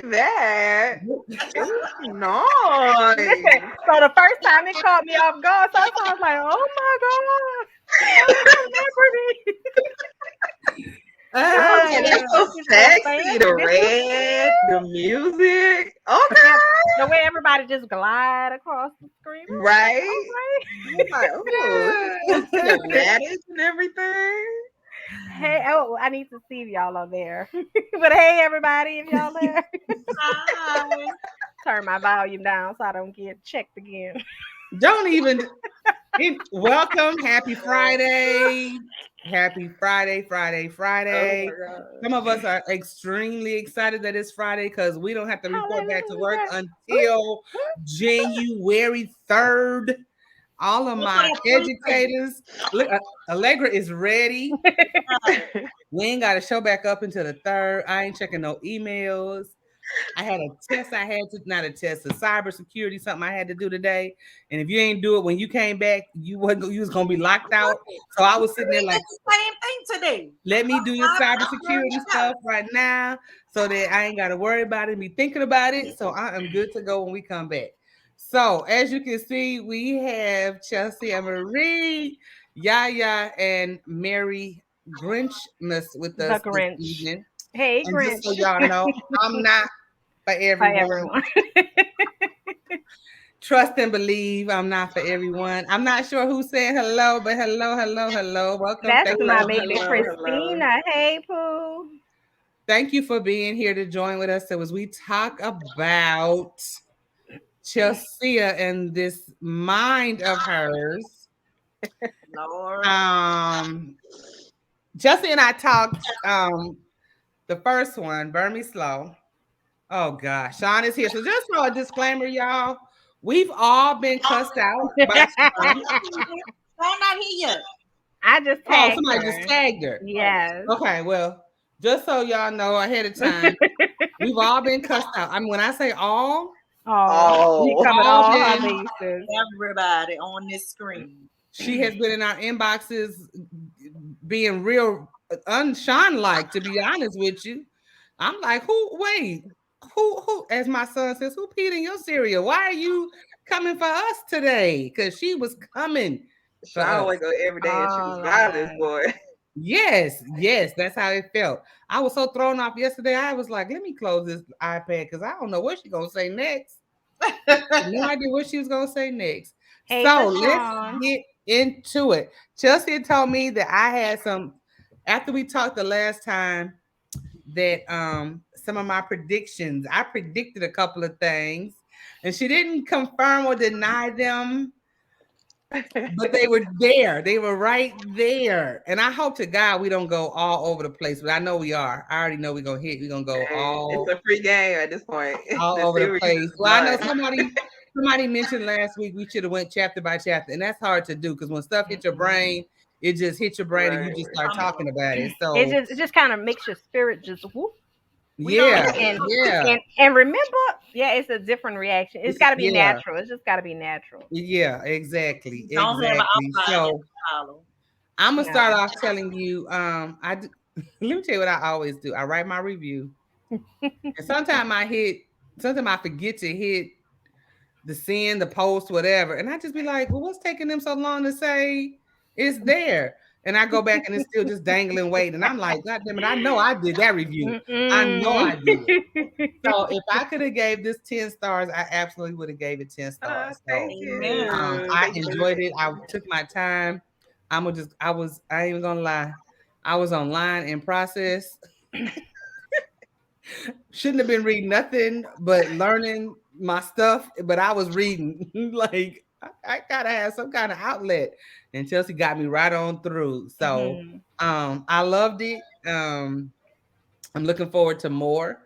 say that. It's nice. Listen, so the first time it caught me off guard, so I was like, "Oh my god, a celebrity!" Okay, that's so It's so sexy. fancy. The This is red, the music. yeah, Okay. the way everybody just glide across the screen. Right? I'm like, oh, Yeah. it's cinematic and everything. Hey, oh, I need to see if y'all are there. But hey, everybody, if y'all there, Hi. turn my volume down so I don't get checked again. Don't even welcome. Happy Friday. Happy Oh Friday. my god. Some of us are extremely excited that it's Friday because we don't have to report back to work Hallelujah. until January 3rd. All of What's my that 23? educators, look, Allegra is ready. We ain't got to show back up until the 3rd. I ain't checking no emails. I had a test I had to, not a test, a cybersecurity, something I had to do today. And if you ain't do it when you came back, you was gonna be locked out. So I was sitting there We did like, the same thing today. let me do your cybersecurity Yeah. stuff right now so that I ain't gotta worry about it, be thinking about it. So I am good to go when we come back. So as you can see, we have Chelsea and Marie, Yaya, and Mary Grinchmas with The us this Grinch. evening. Hey, And just so Grinch. y'all know, I'm not for Hi, everyone. everyone. Trust and believe I'm not for everyone. I'm not sure who said hello, but hello. Welcome. That's Thank you my for Hello, being baby hello, here. hello. Christina. Hey, Pooh. Thank you for being here to join with us. So as we talk about Chelsea and this mind of hers, Lord. um, Chelsea and I talked the first one, Burn Me Slow. Oh gosh, Sean is here. So just for a disclaimer, y'all, we've all been cussed out by Sean. I'm not here yet. I just Oh, tagged somebody just her. tagged her. Oh, Yes. Okay, well, just so y'all know ahead of time, we've all been cussed out. I mean, when I say all, Oh, she we've Oh. covered all all her been. bases. everybody on this screen. She has been in our inboxes, being real unshine like. To be honest with you, I'm like, who? Wait, who? As my son says, who peed in your cereal? Why are you coming for us today? Because she was coming for Sean us. wake up every day and choose Oh, violence, Lord. boy. Yes, that's how it felt. I was so thrown off yesterday. I was like, let me close this iPad because I don't know what she's gonna say next. No idea what she was gonna say next. Hey, So let's LaShawn. get into it. Chelsea told me that I had some after we talked the last time that some of my predictions, I predicted a couple of things, and she didn't confirm or deny them, but they were there. They were right there. And I hope to God we don't go all over the place, but I know we are. I already know we're gonna hit. We're gonna go And it's a free game at this point. all The over the series place. is Well, I know done. somebody mentioned last week we should have went chapter by chapter, and that's hard to do because when stuff hits your brain, it just hits your brain and you Right. just start Come on. talking about it. It So just kind of makes your spirit just whoop. We don't yeah, And yeah, and remember, yeah, it's a different reaction. It's got to be yeah, natural. It's just got to be natural. yeah, exactly, don't have an exactly. outline that So to follow. I'm gonna start No. off telling you, let me tell you what I always do. I write my review, and sometimes I forget to hit the send, the post, whatever. And I just be like, well, what's taking them so long to say it's there? And I go back and it's still just dangling, waiting. And I'm like, God damn it, I know I did that review. I know Mm-mm. I did. So if I could have gave this 10 stars, I absolutely would have gave it 10 stars. Thank So Amen. you. I Thank you for enjoyed the it. I took my time. I ain't even gonna lie. I was online in process. Shouldn't have been reading nothing but learning my stuff, but I was reading. Like I gotta have some kind of outlet. And Chelsea got me right on through. So Mhm. I loved it. I'm looking forward to more.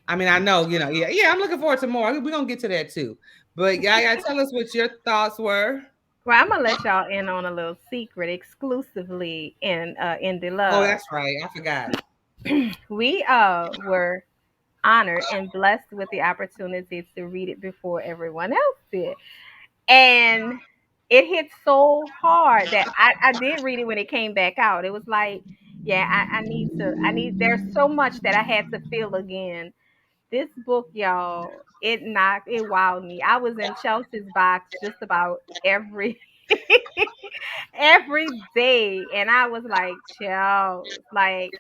I mean, I know, yeah, I'm looking forward to more. We're gonna get to that too. But yeah, tell us what your thoughts were. Well, I'm gonna let y'all in on a little secret, exclusively in the Oh, love. that's right. I forgot. We were honored and blessed with the opportunity to read it before everyone else did. And it hit so hard that I did read it when it came back out. It was like, yeah, I need there's so much that I had to feel again This book, y'all, it wowed me. I was in Chelsea's box just about every every day, and I was like, Chelsea, like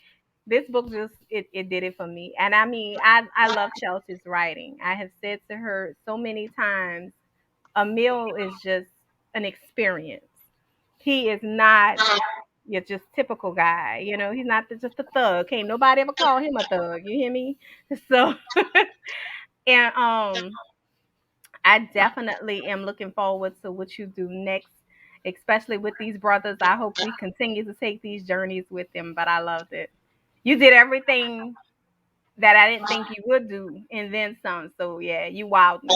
this book just it did it for me. And I mean, I love Chelsea's writing. I have said to her so many times, a meal is just an experience. He is not your just typical guy, he's not just a thug. Can't nobody ever call him a thug. You hear me? So and I definitely am looking forward to what you do next, especially with these brothers. I hope we continue to take these journeys with them. But I loved it. You did everything that I didn't think you would do, and then some. So yeah, you wowed me.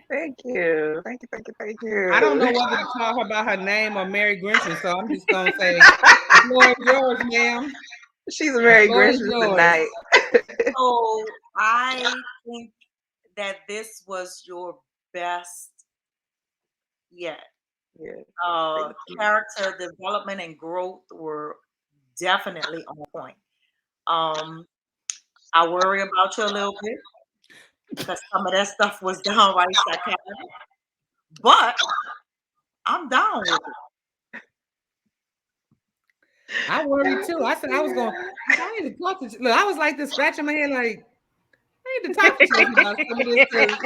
Thank you. Thank you. Thank you. Thank I don't know you. whether to call her by her name or Mary Grinchman, so I'm just gonna say the floor is yours, ma'am. She's a The Merry floor is Christmas yours. tonight. So I think that this was your best yet. Yeah. Uh, Thank you. character development and growth were definitely on point. Um, I worry about you a little bit because some of that stuff was downright sarcastic, but I'm down with it. I worried too. I said I was going. I need to talk to. Look, I was like this, scratching my head, like I need to talk to Chelsea about some of this. Cause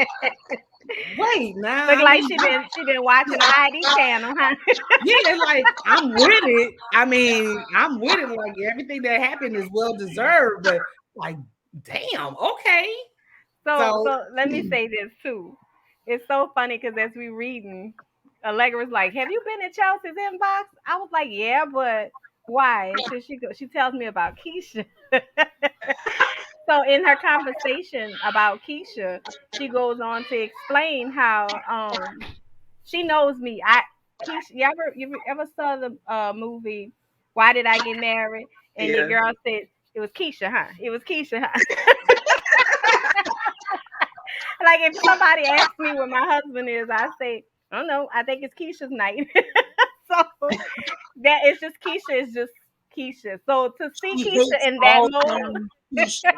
wait, now Look I like mean, she been watching the ID channel, huh? yeah, it's like I'm with it. I mean, I'm with it. Like everything that happened is well deserved, but like, damn, okay. So So so let me say this too. It's so funny because as we reading, Allegra's like, "Have you been in Chelsea's inbox?" I was like, "Yeah, but why?" So she tells me about Keisha. So in her conversation about Keisha, she goes on to explain how she knows me. Keisha, you ever saw the movie Why Did I Get Married? And your Yeah. girl said it was Keisha, huh? It was Keisha, huh? Like if somebody asks me where my husband is, I say, I don't know. I think it's Keisha's night. So that it's just Keisha is just Keisha. So to see She Keisha hates in that all mode, things Keisha.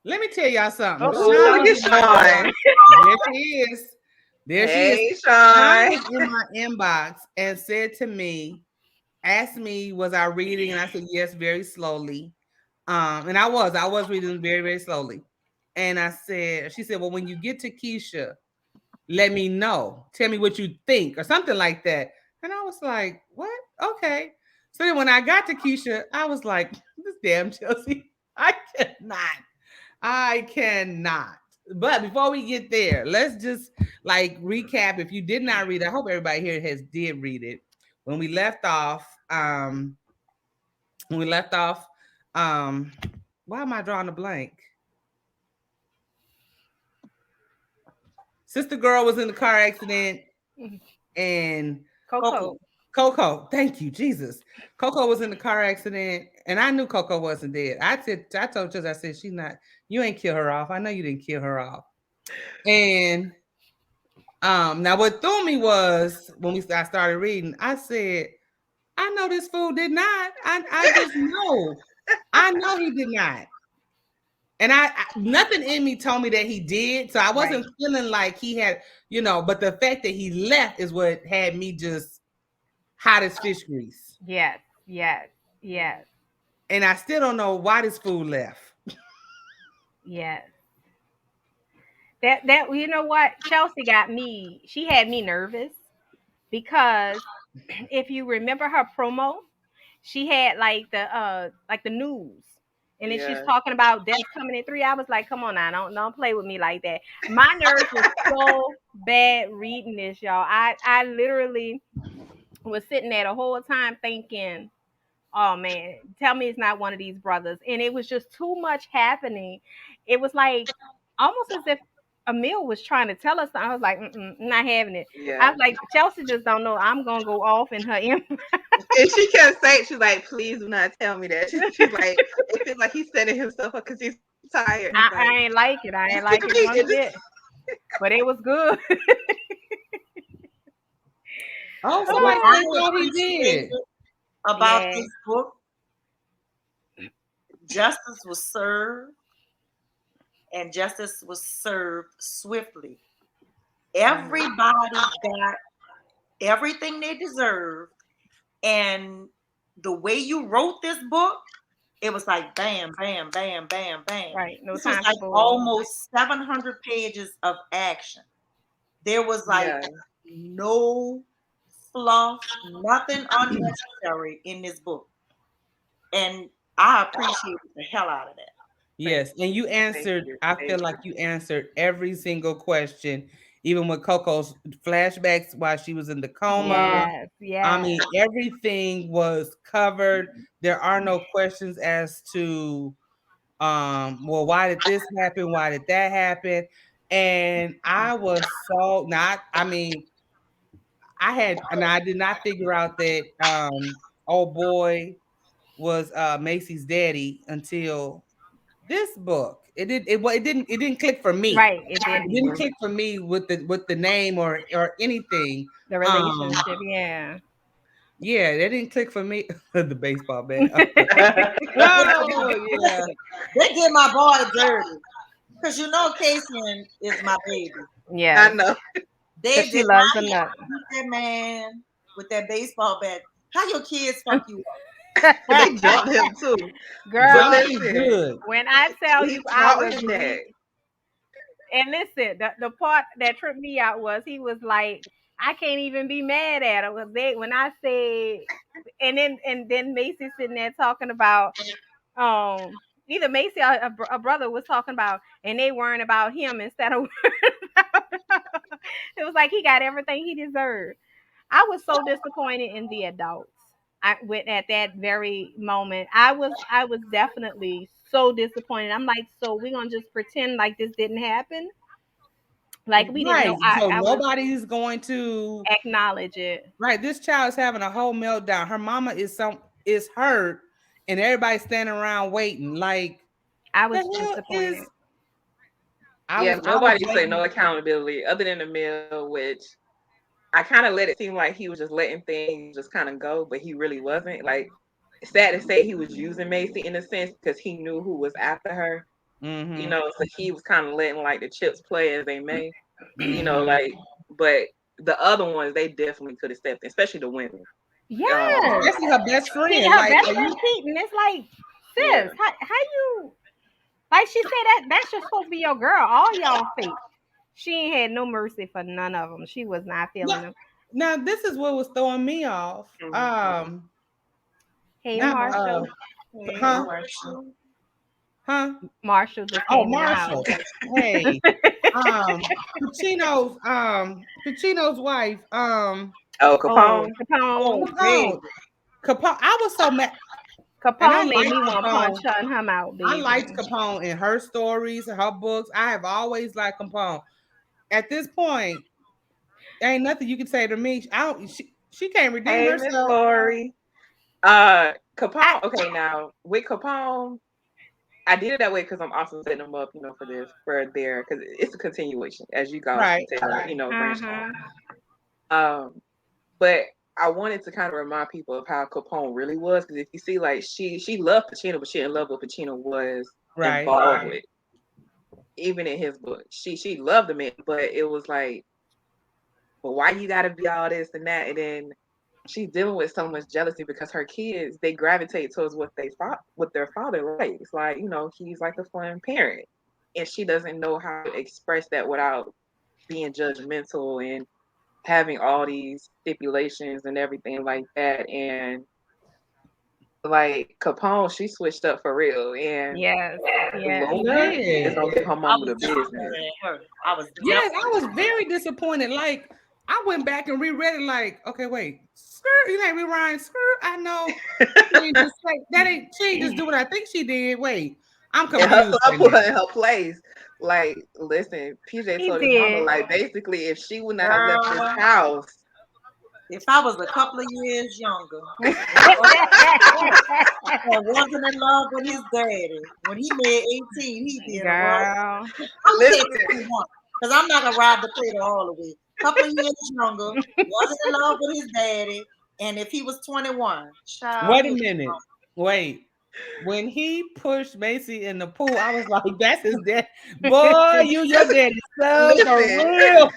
let me tell y'all something. oh, Ooh, Sean look was at in my Sean. inbox. There she is. There she is. Hey, Sean Sean. was in my inbox and said to me, asked me, was I reading? And I said, yes, very slowly. And I was reading very, very slowly. And she said, well, when you get to Keisha, let me know. Tell me what you think or something like that. And I was like, what? Okay. So then when I got to Keisha, I was like, this damn Chelsea, I cannot. I cannot. But before we get there, let's just like recap. If you did not read, I hope everybody here did read it. When we left off, when we left off, um, why am I drawing a blank? Sister girl was in the car accident, and Coco. Coco. Coco, thank you, Jesus. Coco was in the car accident, and I knew Coco wasn't dead. I told you, I said, she's not, you ain't kill her off. I know you didn't kill her off. And now what threw me was when I started reading, I said, I know this fool did not. I just know. I know he did not. And I nothing in me told me that he did. So I wasn't feeling like he had, but the fact that he left is what had me just hot as fish grease. Yes, yes, yes, And I still don't know why this fool left. yes. That you know what? Chelsea got me. She had me nervous because if you remember her promo, she had like the news. And then she's Yeah. talking about deaths coming in 3 hours. Like, come on now, don't play with me like that. My nerves was so bad reading this, y'all. I literally was sitting there the whole time thinking, oh man, tell me it's not one of these brothers. And it was just too much happening. It was like almost as if Emil was trying to tell us something. I was like, not having it. I Yeah. was like, Chelsea just don't know. I'm gonna go off in her And she kept saying, she's like, please do not tell me that. She's like, it feels like he's setting himself up because he's tired. And it's like, I ain't like it. I ain't just like take a it peek. one bit. But it was good. Oh, What somebody Oh, I said thought he appreciated did. about yeah. this book, justice was served. and justice was served swiftly. Mhm. Everybody got everything they deserved. And the way you wrote this book, it was like bam, bam, bam, bam, bam. Right. No This was time for like bull. almost 700 pages of action. There was like Yeah. no fluff, nothing unnecessary in this book. And I appreciate the hell out of that. Yes, and you Thank answered. you. I Thank feel like you. you answered every single question, even with Coco's flashbacks while she was in the coma. Yes. I Yes. mean, everything was covered. There are no questions as to, well, why did this happen? Why did that happen? And I was so not. I mean, and I did not figure out that old boy was Macy's daddy until this book. It didn't click for me. Right. It It didn't didn't. Mhm. click for me with the name or anything. The Um relationship. Yeah. yeah, it didn't click for me. The baseball bat. Listen, Oh yeah. listen, they did my boy dirty. Because you know Casey is my baby. I Yes. know. Because They she did loves a not nut. beat that man with that baseball bat. How your kids fuck you up? They jumped him too. But Girl, Jumping listen, good. when I tell he you I taught was him that. weak, and listen, the part that tripped me out was he was like, I can't even be mad at him. 'Cause they, when I said, and then Macy sitting there talking about, either Macy or a brother was talking about, and they worrying about him instead of worrying about it was like he got everything he deserved. I was so disappointed in the adults. I went at that very moment. I was definitely so disappointed. I'm like, so we're gonna just pretend like this didn't happen, like we didn't Right. know. I So I was nobody's going to acknowledge it. right. This child is having a whole meltdown. Her mama is hurt, and everybody's standing around waiting. Like I the was hell disappointed. is Yeah, I was nobody say no waiting. accountability other than the mill, which I kind of let it seem like he was just letting things just kind of go, but he really wasn't. Like, sad to say, he was using Macy in a sense because he knew who was after her. Mm-hmm. So he was kind of letting like the chips play as they may. Mm-hmm. Like, but the other ones they definitely could have stepped in, especially the women. Yes, Especially her best she friend. her Like, best are friend you cheating. It's like, Yeah. sis, how you, like she said, that's just supposed to be your girl. All y'all fake. She ain't had no mercy for none of them. She was not now, feeling them. now this is what was throwing me off. Mhm. Hey, Not Marshall. Hey, huh? Marshall. Huh? Marshall just Oh, came in the house. Marshall. Hey. Pacino's wife. Oh, Oh, Capone. Capone. Oh, baby. Capone. Capone. I was so mad. And I Capone made liked me want to punch Capone. her and him out, I baby. liked Capone in her stories, her books. I have always liked Capone. At this point, ain't nothing you can say to me. I don't. She can't redeem Hey, Miss herself. Lori. I, Capone. Okay, now with Capone, I did it that way because I'm also setting them up, for there because it's a continuation, as you guys Right. can tell, branch off. uh-huh. Um, but I wanted to kind of remind people of how Capone really was because if you see, like she loved Pacino, but she didn't love what Pacino was Right. involved with. Even in his book, she loved the man, but it was like, but why you got to be all this and that, and then she's dealing with so much jealousy because her kids they gravitate towards what their father likes. Like, he's like a fun parent. And she doesn't know how to express that without being judgmental and having all these stipulations and everything like that. And like Capone, she switched up for real. And Yes, yes. She Luna is did. gonna give her I mama was the business. disappointed in her. I was Yes, I was definitely very disappointed. Like, I went back and reread it. Like, okay, wait, skirt. You ain't rewriting skirt. I know. She ain't just like that. Ain't she ain't just do what I think she did. Wait, I'm And her confused son right put now. her in her place. Like, listen, PJ He told his mama, did. like, basically, if she would not have left this girl. house, If I was a couple of years younger and wasn't in love with his daddy, when he made 18, he'd be in the right. Girl. I'm gonna say listen, 21 because I'm not gonna ride the cradle all the way. Couple of years younger, wasn't in love with his daddy, and if he was 21, child, Wait a he was minute. Wait. When he pushed Macy in the pool, I was like, "That's his dad, boy. Your daddy's son for Listen, real."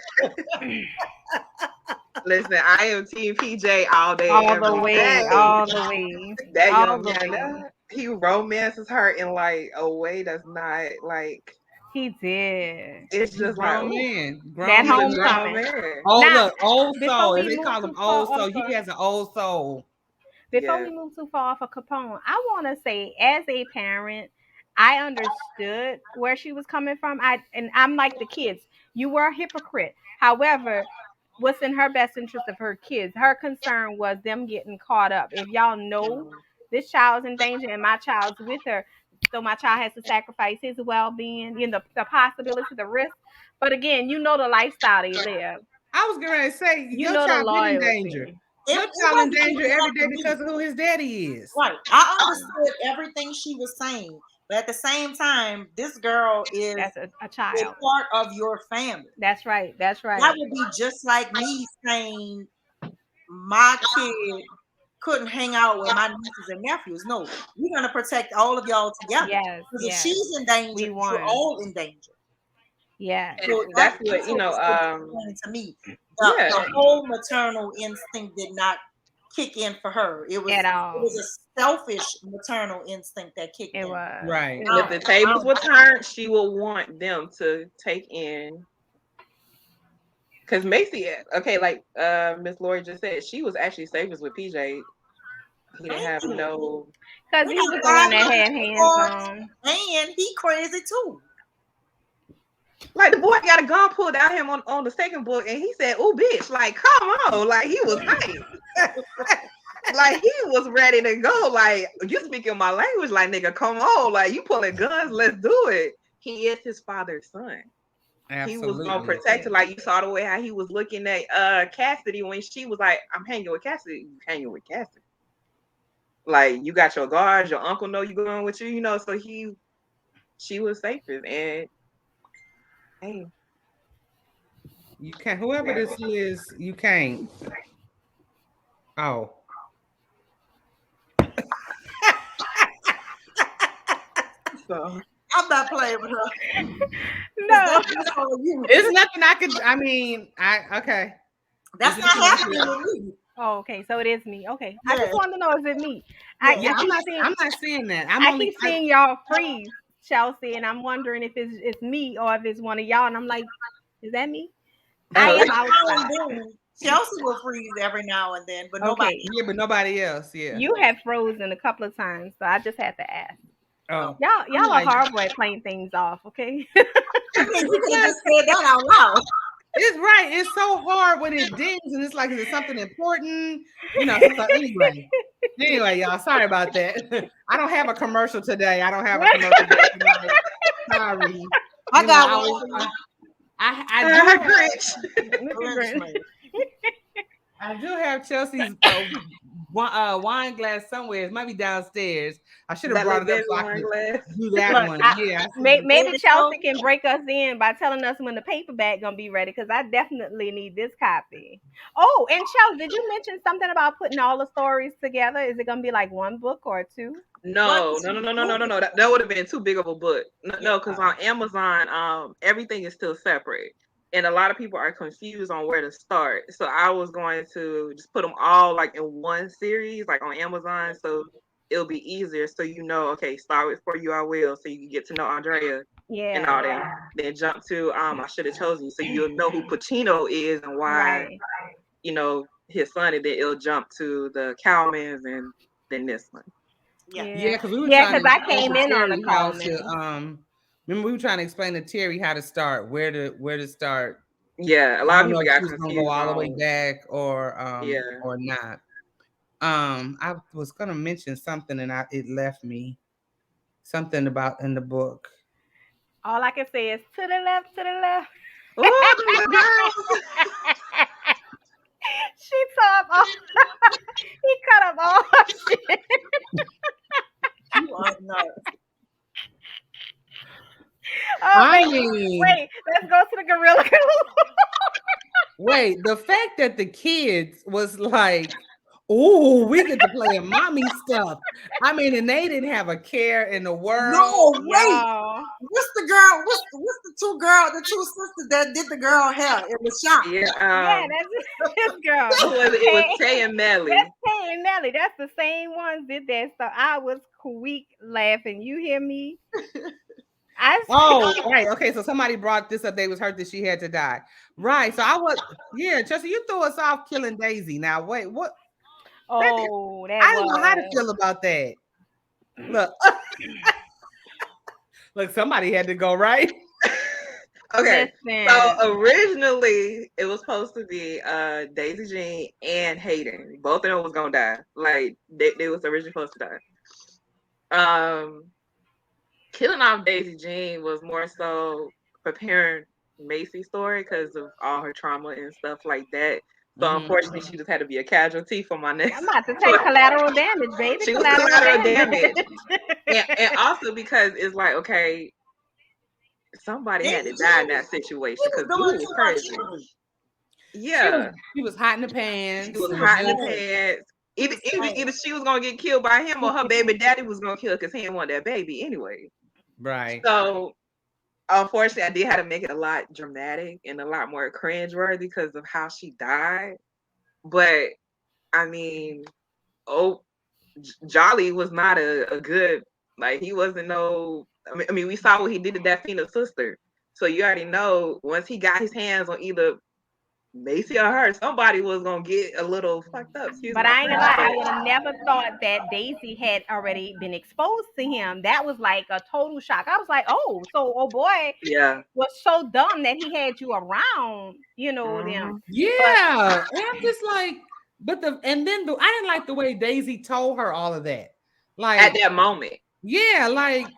listen. I am Team PJ all day, All the every way, day. all the way, That all young the man, way. he romances her in like a way that's not like. He did. It's He's just like, grown oh, man, That grown he's a man. grown homecoming. man. Oh, Now, look, old before soul, as we they move call him, too far old off soul. He of has an old soul. before we Yeah. move too far off of Capone, I want to say, as a parent, I understood where she was coming from. I'm like the kids. You were a hypocrite. However, what's in her best interest of her kids? Her concern was them getting caught up. If y'all know Mhm. this child's in danger and my child's with her, so my child has to sacrifice his well-being, the possibility, the risk. But again, you know the lifestyle they live. I was going to say, You your know the child been in danger. loyalty. Your It child in wasn't danger even every that day for me. because of who his daddy is. Right. I understood everything she was saying, but at the same time, this girl is That's a a child. part of your family. That's right. That's That right. would be just like me saying my kid couldn't hang out with my nieces and nephews. No, we're gonna protect all of y'all together. Yes, Because if yes. she's in danger, We you're won. all in danger. Yes. And So that's that's what what was so disappointing to me. yeah. The whole maternal instinct did not kick in for her. At It all. was a selfish maternal instinct that kicked It in. was. Right. It And if was. the tables were turned, she will want them to take in. Because Macy, okay, like Miss Lori just said, she was actually safest with PJ. He didn't Thank have you. no. Because We he was got the one five that years had hands before, on. and he crazy too. Like the boy got a gun pulled out him on the second book, and he said, "Oh, bitch!" Like, come on, like he was hyped. Like he was ready to go. Like you speaking my language, like nigga, come on, like you pulling guns, let's do it. He is his father's son. He was gonna Absolutely. protect her. Like you saw the way how he was looking at Cassidy when she was like, "I'm hanging with Cassidy." You hanging with Cassidy. Like you got your guards. Your uncle know you going with you. You know, so she was safest. And hey, You can't, whoever this is, you can't. Oh, so I'm not playing with her. No. That's all you. it's nothing I could. I mean, okay. That's It's not nothing I happening could. with me. Oh, okay. So it is me. Okay. I Yeah, just want to know, is it me? yeah. Yeah, I keep seeing I'm not saying that. I'm I only. keep seeing y'all freeze, Chelsea, and I'm wondering if it's me or if it's one of y'all. And I'm like, is that me? I oh, am Now and outside. then, Chelsea will freeze every now and then, but nobody. Okay. Yeah, but nobody else. Yeah. You have frozen a couple of times, so I just had to ask. Oh, I'm Y'all are like, horrible at playing things off, okay? I mean, you could have just said that out loud. it's right. It's so hard when it dings, and it's like, is it something important? So anyway, y'all. Sorry about that. I don't have a commercial today. I don't have a commercial break tonight. Sorry. I got I one. was. I do have. Grinch. Look at Grinch, Grinch. man. I do have Chelsea's wine glass somewhere. It might be downstairs. I should have That brought little it up baby so I wine could glass. do that Look, one. I, Yeah, I see. maybe baby Chelsea girl, can break us in by telling us when the paperback gonna be ready, because I definitely need this copy. Oh, and Chelsea, did you mention something about putting all the stories together? Is it gonna be like one book or two? one, No, no, two, no, no, no, no, no, three. no. That would have been too big of a book. No, Yeah. no, because on Amazon, everything is still separate, and a lot of people are confused on where to start. So I was going to just put them all like in one series, like on Amazon, so it'll be easier. So okay, start with For You I Will, so you can get to know Andrea and all Yeah, that. Then jump to I Should Have Chosen You, so you'll know who Pacino is and why right. his son, and then it'll jump to the Cowmans and then this one. Yeah. Yeah, Yeah, because we were yeah, trying to because I explain came to in on the Terry how call, to man. remember we were trying to explain to Terry how to start, where to start. Yeah, a I lot of don't know people if got she was gonna go confused all the way on. back Yeah. or not. I was gonna mention something and it left me. Something about in the book. All I can say is to the left, to the left. Oh, the little girls. She tore up all. He cut up all her shit. You are nuts. Oh, I baby, mean, wait. Let's go to the gorilla glue. wait, the fact that the kids was like Oh, we get to play mommy stuff. I mean, and they didn't have a care in the world. No, wait. Y'all. What's the girl? What's the two sisters that did the girl hair in the shop? Yeah, Yeah, that's this girl. who was it? It was Tay, Tay and that's Melly. Tay and Nelly. That's the same ones did that stuff. I was quick laughing. You hear me? I Oh, right. Okay, so somebody brought this up. They was hurt that she had to die. Right. So I was, yeah, Chelsea, you threw us off killing Daisy. Now, wait, what? That, oh, that I didn't know how to was. feel about that. Look, look, somebody had to go, right? Okay, so Listen. originally it was supposed to be Daisy Jean and Hayden. Both of them was gonna die. Like they was originally supposed to die. Killing off Daisy Jean was more so preparing Macy's story because of all her trauma and stuff like that. So unfortunately, Mhm. she just had to be a casualty for my I'm next. about to say collateral damage, baby. She was Collateral collateral damage. damage, and also because it's like okay, somebody had Daisy to die in Jean, that she situation was because doing dude was too much crazy. shooting. She was Yeah, she was hot in the she pants. was hot in the Yes, pants. she Either, was either, bad. either she was gonna get killed by him or her baby daddy was gonna kill because he didn't want that baby anyway. Right. So unfortunately, I did have to make it a lot dramatic and a lot more cringeworthy because of how she died. But I mean, oh, Jolly was not a good like he wasn't no. I mean, we saw what he did to Daphne's sister. So you already know once he got his hands on either Macy or her, somebody was gonna get a little fucked up. Excuse But my I ain't gonna French, lie, but I would have never thought that Daisy had already been exposed to him. That was like a total shock. I was like, oh, so oh boy yeah. was so dumb that he had you around, them. Hmm. But Yeah. And I'm just like, but I didn't like the way Daisy told her all of that. At Like, that moment, yeah, like,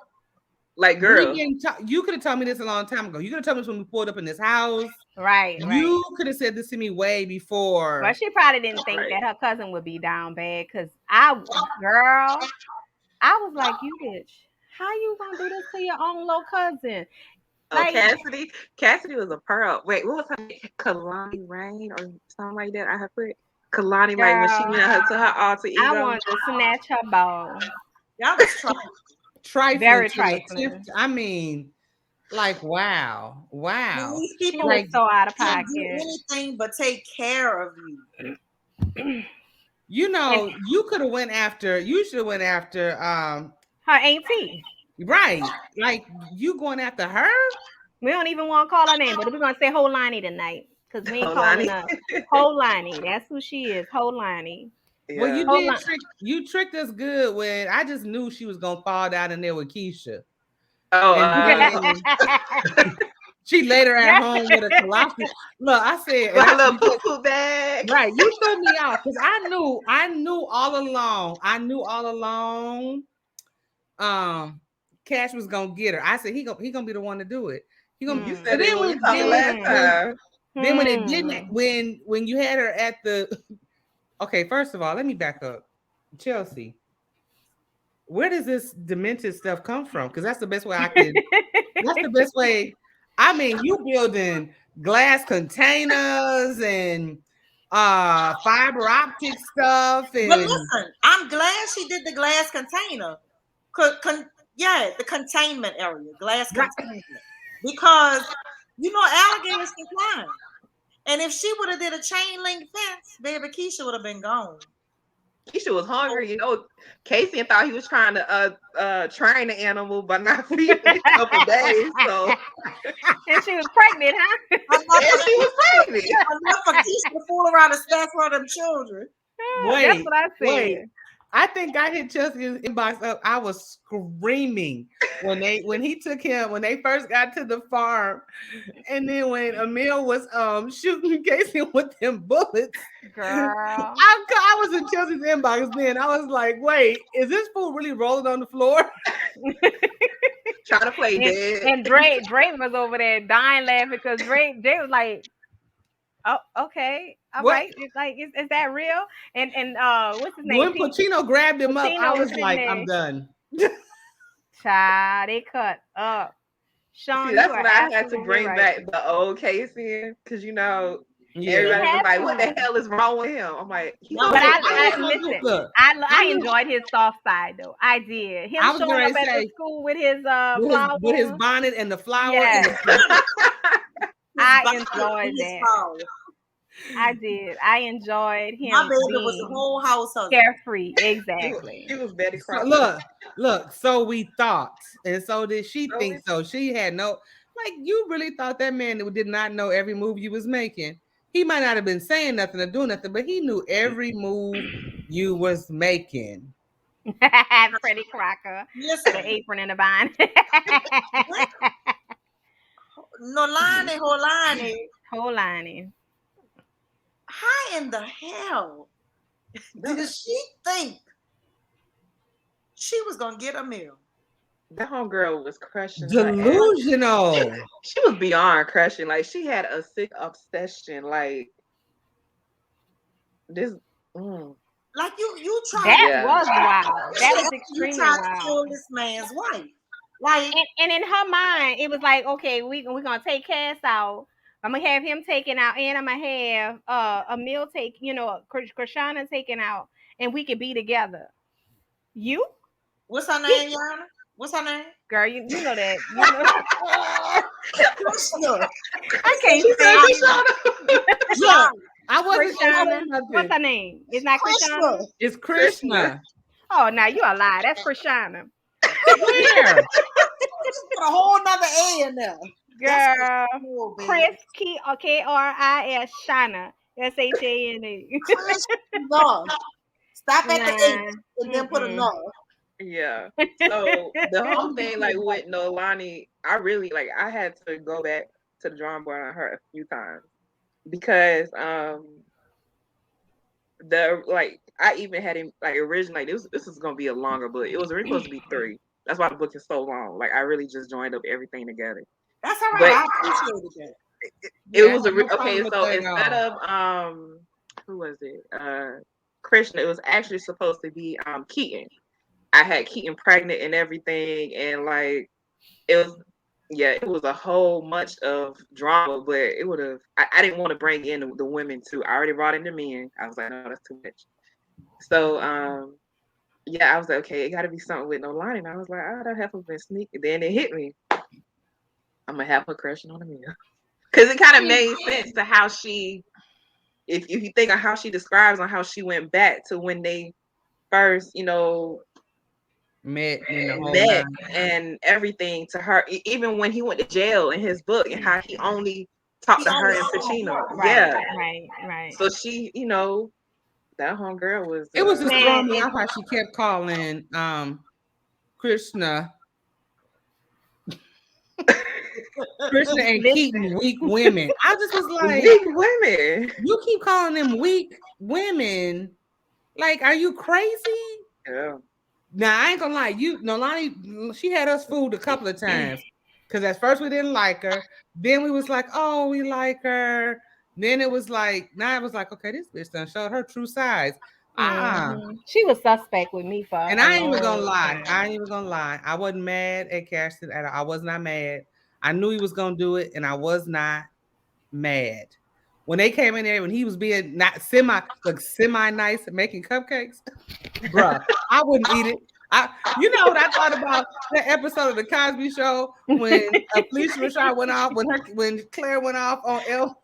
we girl, didn't you could have told me this a long time ago. You could have told me this when we pulled up in this house. right, right. You could have said this to me way Well, before. she probably didn't think right? that her cousin would be down bad because girl, I was like, you bitch, how you gonna do this to your own little cousin? Oh, Like, Cassidy was a pearl. Wait, what was her name? Kalani Rain or something like that. I have put Kalani like when she girl, went her to her alter I ego. wanted to snatch her ball. That was trouble. Trifling Very to the tip. trifling. I mean, like, wow. When Wow. these She people was Like, so out of can't do pocket. anything but take care of you. And you could have went after, you should have went after her auntie. right. Like you going after her? We don't even want to call her name, but we're gonna say Holani tonight. Because we ain't calling Kalani. her Holani. That's who she is. Holani. Well, Yeah. Holani. you tricked us good when I just knew she was gonna fall down in there with Keisha. Oh, And then she laid her at Yeah. home with a colostomy. Look, I said, and my I little poo poo bag. right, you threw me off because I knew all along. I knew all along Cash was gonna get her. I said he gonna be the one to do it. He gonna You Hmm. but said it then when we when talked last time. when it didn't Hmm. when you had her at the okay, first of all, let me back up. Chelsea, where does this demented stuff come from? Because that's the best way I could. That's the best way. I mean, you building glass containers and fiber optic stuff But and listen, I'm glad she did the glass container. Yeah, the containment area, glass right. containment. Because alligators can climb. And if she would have did a chain link fence, baby Keisha would have been gone. Keisha was So, hungry. Casey thought he was trying to train the animal by not feeding it a couple days. So And she was pregnant, huh? enough and for she was pregnant. enough for Keisha to fool around and snatch one of them children. That's Wait, what I wait. said. I think I hit Chelsea's inbox up. I was screaming when he took him when they first got to the farm, and then when Emil was shooting Casey with them bullets. Girl. I was in Chelsea's inbox then. I was like, wait, is this fool really rolling on the floor? Trying to play and dead. and Dre was over there dying laughing because Dre was like, oh, okay, all What right. It's like, is that real? And what's his name? when Pacino grabbed him up, I Pacino was was sitting like, there. I'm done. Child, they cut up. See, Sean, you that's are when I had to absolutely bring right. back the old Casey because Yeah. Everybody was had like, "What the to. hell is wrong with him?" I'm like, "He That gonna But was a take I care of blessing. you." listen. Look, I knew enjoyed his soft side though. I did. Him I was showing going up to at the say school with his with his flower. bonnet and the flower and Yes, the His I body and enjoyed his that. power. I did. I enjoyed My him baby was the being whole house husband. carefree. He Exactly. was Betty so Crocker. look, so we thought. And so did she So think so. She had no like you really thought that man that did not know every move you was making. He might not have been saying nothing or doing nothing, but he knew every move you was making. Freddie Crocker, the Listen, apron and the vine. when Nolani Holani, Whole lining. how in the hell did that, she think she was gonna get a meal? that homegirl was crushing her ass. Delusional. She was beyond crushing. Like she had a sick obsession. Like this. Mm, Like you tried, That yeah. was wild. That was you extremely tried to wild. kill this man's wife. Like, And in her mind, it was like, okay, we're gonna take Cass out. I'm gonna have him taken out, and I'm gonna have a meal take, Krishana taken out, and we could be together. You, what's her he, name, Yana? What's her name? girl, you know that, you know. Krishna. I can't She said stand Krishana. Look, Krishna. I wasn't gonna say Krishana. What's nothing. her name? It's not Krishna. Krishana. It's Krishna. Krishna. Oh, now you a lie. That's Krishana. Where? Just put a whole nother A in there. That's Girl, cool, baby. Chris Kris Shana Shana. Krishna. Stop at the H Nah. and then put a Mm-mm. no. Yeah. So the whole thing, like with Nolani, I really like. I had to go back to the drawing board on her a few times because the like I even had him like originally like, this is gonna be a longer book. It was really supposed to be three. That's why the book is so long. Like I really just joined up everything together. That's all right. But I appreciated that. it Yeah, I was had no okay. problem with So that at instead all. of who was it? Krishna. It was actually supposed to be Keaton. I had Keaton pregnant and everything, and like it was yeah, it was a whole much of drama, but it would have I didn't want to bring in the women too. I already brought in the men. I was like, no, that's too much. So yeah, I was like, okay, it gotta be something with no line. And I was like, oh, that heifer been sneaking. Then it hit me. I'm gonna have her crushing on the man. Cause it kind of made sense to how she if you think of how she describes on how she went back to when they first, Met in the whole met nine. and everything to her, even when he went to jail in his book and how he only talked He to her only and saw Pacino. her. Right, Yeah. right, right. So she, that homegirl was It was just Man, throwing me it off how she kept calling Krishna Krishna and listen. Keaton weak women. I just was like, weak women. you keep calling them weak women. Like, are you crazy? Yeah. Now I ain't gonna lie, Nolani, she had us fooled a couple of times. Cause at first we didn't like her. Then we was like, oh, we like her. Then it was like, now it was like, okay, this bitch done showed her true size. She was suspect with me for And a I ain't even gonna long lie. I time. ain't even gonna lie. I wasn't mad at Caston at all. I was not mad. I knew he was gonna do it, and I was not mad. When they came in there, when he was being not semi nice and making cupcakes, bruh, I wouldn't eat it. You know what I thought about that episode of the Cosby Show when Felicia Rashad went off, when Claire went off on El,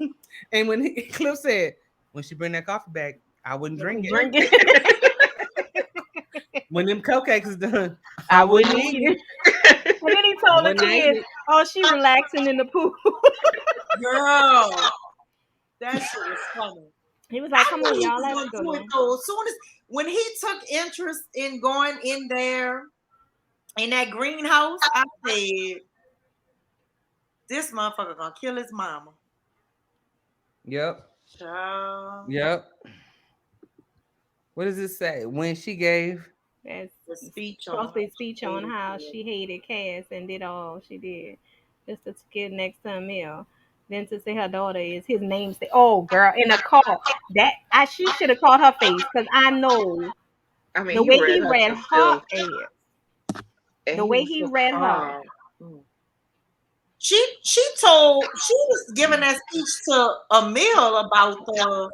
and when Cliff said, when she bring that coffee back, I wouldn't drink it. Drink it. When them cupcakes is done, I I wouldn't wouldn't eat eat it. it. And then he I told the wouldn't eat kids, it. "Oh, she relaxing in the pool." Girl, that shit was funny. He was like, I "Come knew on, he y'all, was let's gonna go do it now." though. As soon as when he took interest in going in there in that greenhouse, I said, this motherfucker gonna kill his mama. Yep. Child. Yep. What does it say? When she gave That's The speech on supposed to how be a she speech on hated how it. she hated Cass and did all she did just to get next to Emil. Then to say her daughter is his namesake. Oh, girl, in a call she should have called her face because I know I mean, the he way read he her read to her filth, ass, and the he way was he so read her. calm. Mm. She So she was giving that speech to Emil about The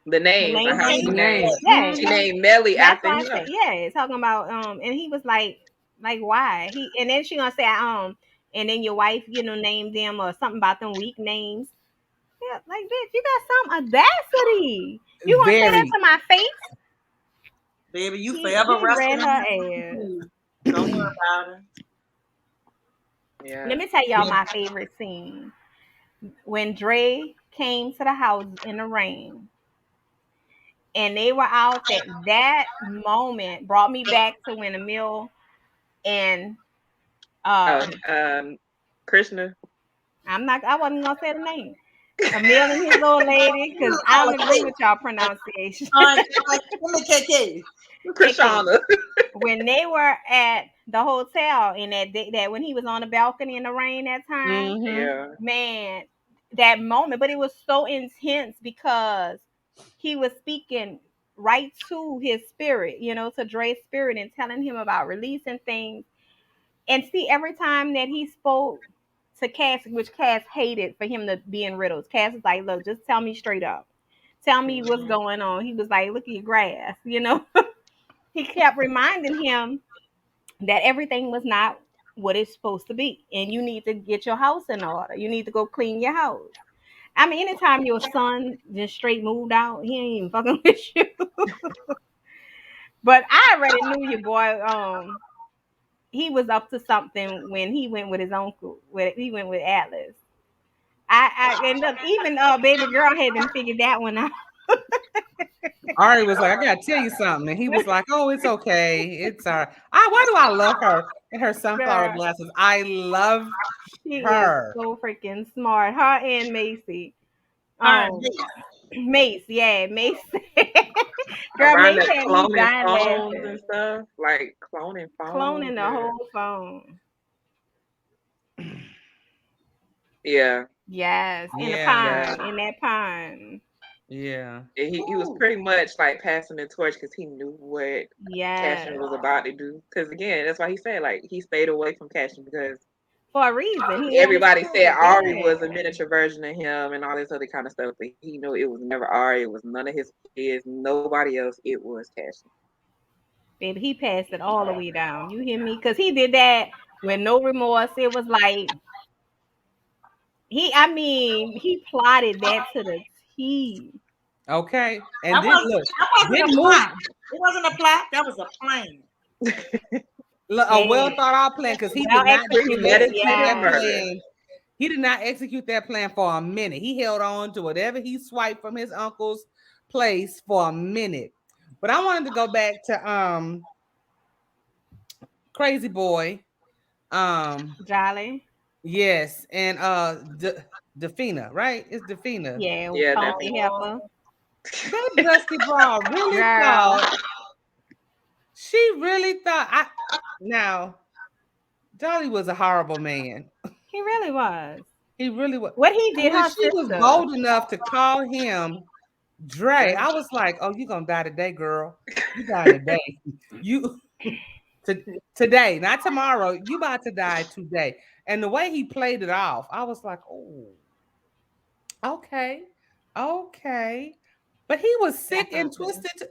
The names, name how The she change. name. named Yeah, she Mm-hmm. named Melly that's after why I said, him. yeah, talking about and he was like why and then she gonna say and then your wife named them or something about them weak names. Yeah, like bitch, you got some audacity. You gonna say that Very. to my face? baby, you forever He wrestling read in that her ass. too. Don't worry about it. Let Yeah. me tell y'all Yeah. my favorite scene when Dre came to the house in the rain and they were out. That moment brought me back to when Emil and Oh, uh Krishna. I wasn't gonna say the name. Emil and his little lady, You because gonna I call don't her agree Kate. with y'all pronunciation. All right, all right. Give me KK. KK. Krishana. When they were at the hotel and that when he was on the balcony in the rain that time, Mm-hmm. Yeah. man, that moment, but it was so intense because he was speaking right to his spirit, to Dre's spirit and telling him about releasing things. And see, every time that he spoke to Cass, which Cass hated for him to be in riddles, Cass was like, look, just tell me straight up. Tell me what's Mhm. going on. He was like, look at your grass. He kept reminding him that everything was not what it's supposed to be. And you need to get your house in order. You need to go clean your house. I mean, anytime your son just straight moved out, he ain't even fucking with you. But I already knew your boy. He was up to something when he went with his uncle. He went with Atlas. And look, even baby girl hadn't figured that one out. Ari was like, I gotta tell you something. And he was like, oh, it's okay. It's all right. Why do I love her and her sunflower Girl, glasses? I love she is her. so freaking smart. Her and Macy. All right, Um, Mace, yeah, Mace. Girl, Around Mace the had me cloning dying phones and laughing. stuff, like cloning phones. Cloning the Yeah. whole phone. Yeah. Yes, in the Yeah. Yeah. pond, in that pond. Yeah. And he was Woo. pretty much like passing the torch because he knew what Cashin Yes, was about to do. Because again, that's why he said like he stayed away from Cashin because for a reason. He everybody said understood. Ari Yeah, was a miniature version of him and all this other kind of stuff. But he knew it was never Ari. It was none of his kids. Nobody else. It was Cashin. baby, he passed it all the way down. You hear me? Because he did that with no remorse. It was like I mean, he plotted that to the T. Okay. And then look, That wasn't a didn't move. plot. It wasn't a plot. That was a plan. Look, a well Yeah, thought out plan because he did well not executed. execute Premeditated that Yeah, murder. plan. He did not execute that plan for a minute. He held on to whatever he swiped from his uncle's place for a minute. But I wanted to go back to Crazy Boy. Jolly. Yes, and Defina, right? It's Defina. Yeah, Yeah, that funky means heifer. That dusty bra really Girl, thought she really thought I now Dolly was a horrible man. he really was. He really was. What he did, When her she was sister. bold enough to call him Dre, Dre. I was like, "Oh, you gonna die today, girl. You dying today. You to, today, not tomorrow. You about to die today." And the way he played it off, I was like, "Oh, okay, okay." But he was sick and twisted.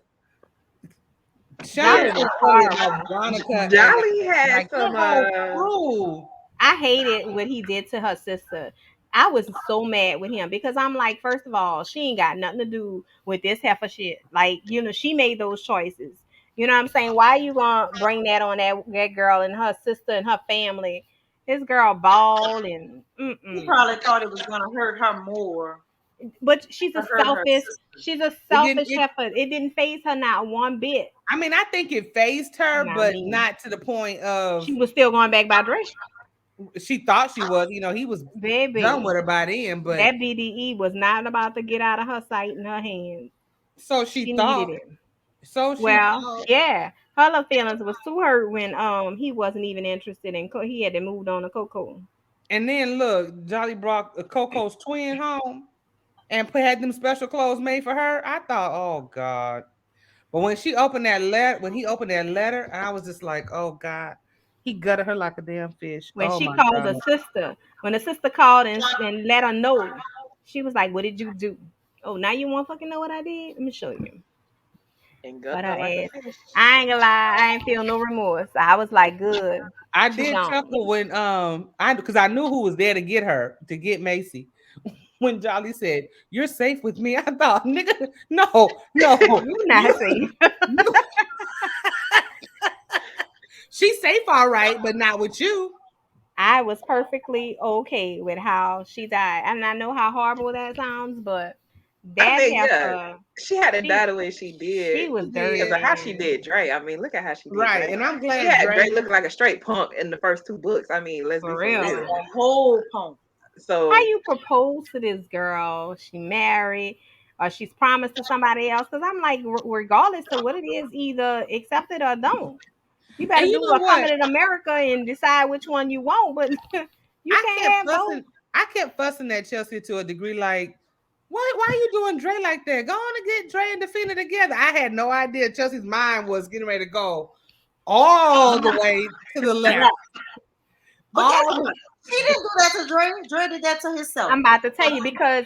Sean Jolly is was so funny about horrible. Veronica and Jolly had like some that whole crew. I hated what he did to her sister. I was so mad with him because I'm like, first of all, she ain't got nothing to do with this heifer shit. Like, she made those choices. You know what I'm saying? Why you gonna bring that on that girl and her sister and her family? This girl bald and He mm-mm. probably thought it was gonna hurt her more But to hurt her sister. she's a It didn't. selfish heifer. It didn't phase her not one bit. I mean, I think it phased her, Not but me. not to the point of She was still going back by Dre. she thought she was. He was done Baby, with her by then, but that BDE was not about to get out of her sight and her hands. so she She needed thought. it. So she Well, thought. yeah, her little feelings was too hurt when he wasn't even interested in. He had to move on to Coco. And then look, Jolly brought Coco's twin home and had them special clothes made for her. I thought, oh God. But when she opened that letter, when he opened that letter, I was just like, oh God, He gutted her like a damn fish. When Oh she my called god. the sister, when the sister called and let her know, she was like, "What did you do?" Oh, now you want to fucking know what I did? Let me show you. And But gut her her like a ass, fish. I ain't gonna lie, I ain't feel no remorse. I was like, good, I she did gone. chuckle when I because I knew who was there to get her, to get Macy. When Jolly said, "You're safe with me," I thought, nigga, no, no, You not you, safe. you, she's safe, all right, but not with you. I was perfectly okay with how she died, and I know how horrible that sounds, but I that mean, yeah, heifer, she had to she die the way she she did was She dirty, because did of how she man. did Dre. I mean, look at how she did right, Dre. and I'm She glad had Dre. Dre looking like a straight punk in the first two books. I mean, let's be For for real. real. A whole punk. How So you propose to this girl? She married, or she's promised to somebody else? Because I'm like, regardless of what it is, either accept it or don't. You And better you do know a what? coming to America and decide which one you want, but you I can't kept have both. fussing. I kept fussing at Chelsea to a degree. Like, why are you doing Dre like that? Go on and get Dre and Defina together. I had no idea Chelsea's mind was getting ready to go all the way to the Yeah. left. But guess All what? She didn't do that to Dre. Dre did that to himself. I'm about to tell you because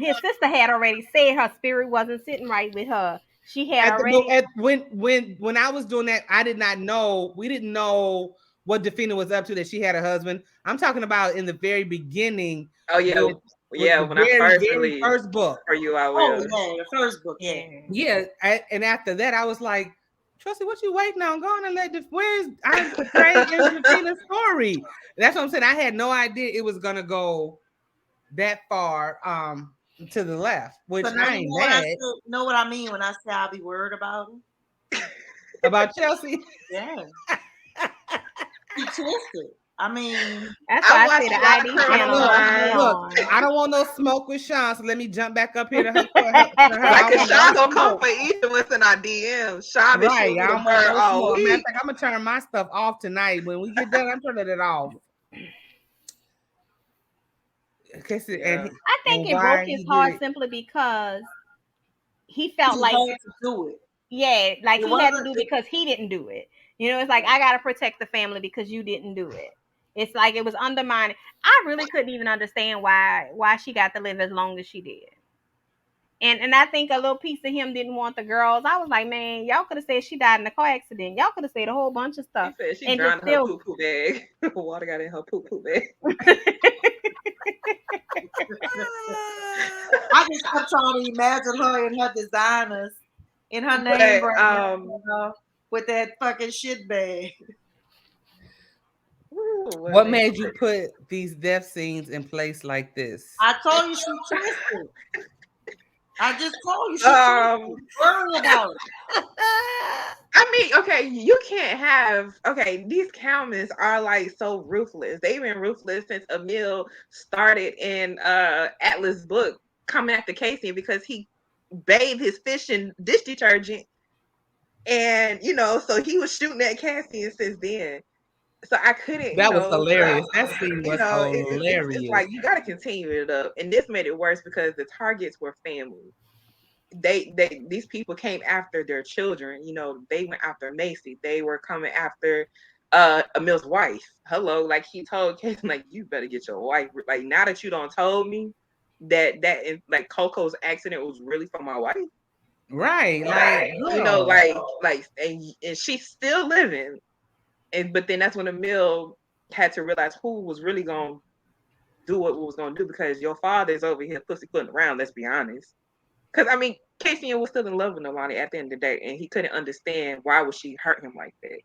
his sister had already said her spirit wasn't sitting right with her. She had already. when I was doing that, I did not know. We didn't know what Defina was up to. That she had a husband. I'm talking about in the very beginning oh yeah, with yeah. the When I very first very released first book. For You, I Oh Will. yeah, the first book, yeah. Yeah. Yeah, and after that, I was like, Trusty, what you waiting on? Go on and where's I'm Dre and Defina's story. That's what I'm saying. I had no idea it was gonna go that far to the left, So which now I you ain't know what I mad say, know what I mean when I say I'll be worried about him. about Chelsea. Yeah, he twisted. I mean, That's I why I say watched a the lot of ID I don't Criminal channel look, must be Minds. look. on. I don't want no smoke with Sean, so let me jump back up here to her. I Like, don't cause want Sean no gonna come smoke. for each of us in our DMs. Sean been Right, shooting me I the don't want bird no all smoke. Matter of week. fact, I'm gonna turn my stuff off tonight. When we get done, I'm turning it off. Okay, so, Yeah. I think and it broke why his he did heart it? simply because he felt he like, had to do it. yeah, like It he had to wasn't. do because he didn't do it. You know, it's like I gotta protect the family because you didn't do it. It's like it was undermining. I really couldn't even understand why she got to live as long as she did. And I think a little piece of him didn't want the girls. I was like, man, y'all could have said she died in a car accident. Y'all could have said a whole bunch of She stuff said she and just drowned in her still. poo poo bag. Water got in her poo poo bag. I just kept trying to imagine her in her designers, in her name But brand, with that fucking shit bag. what what made made you put these death scenes in place like this? I told you she twisted. I just told you she um twisted. Worry about it. I mean, okay, you can't have okay, these Kalmins are like so ruthless. They've been ruthless since Emil started in Atlas book coming after Casey because he bathed his fish in dish detergent and so he was shooting at Cassian since then. So I couldn't, That was hilarious. That scene was it's hilarious. like you got to continue it up, and this made it worse because the targets were family. These people came after their children. They went after Macy. They were coming after Emil's wife. Hello, like he told Casey, like you better get your wife. Like now that you don't told me that like Coco's accident was really for my wife. Right, like girl. And she's still living. And but then that's when Emil had to realize who was really gonna do what was gonna do because your father's over here pussyfooting around. Let's be honest. Because I mean, Casey was still in love with Nolani at the end of the day, and he couldn't understand why would she hurt him like that.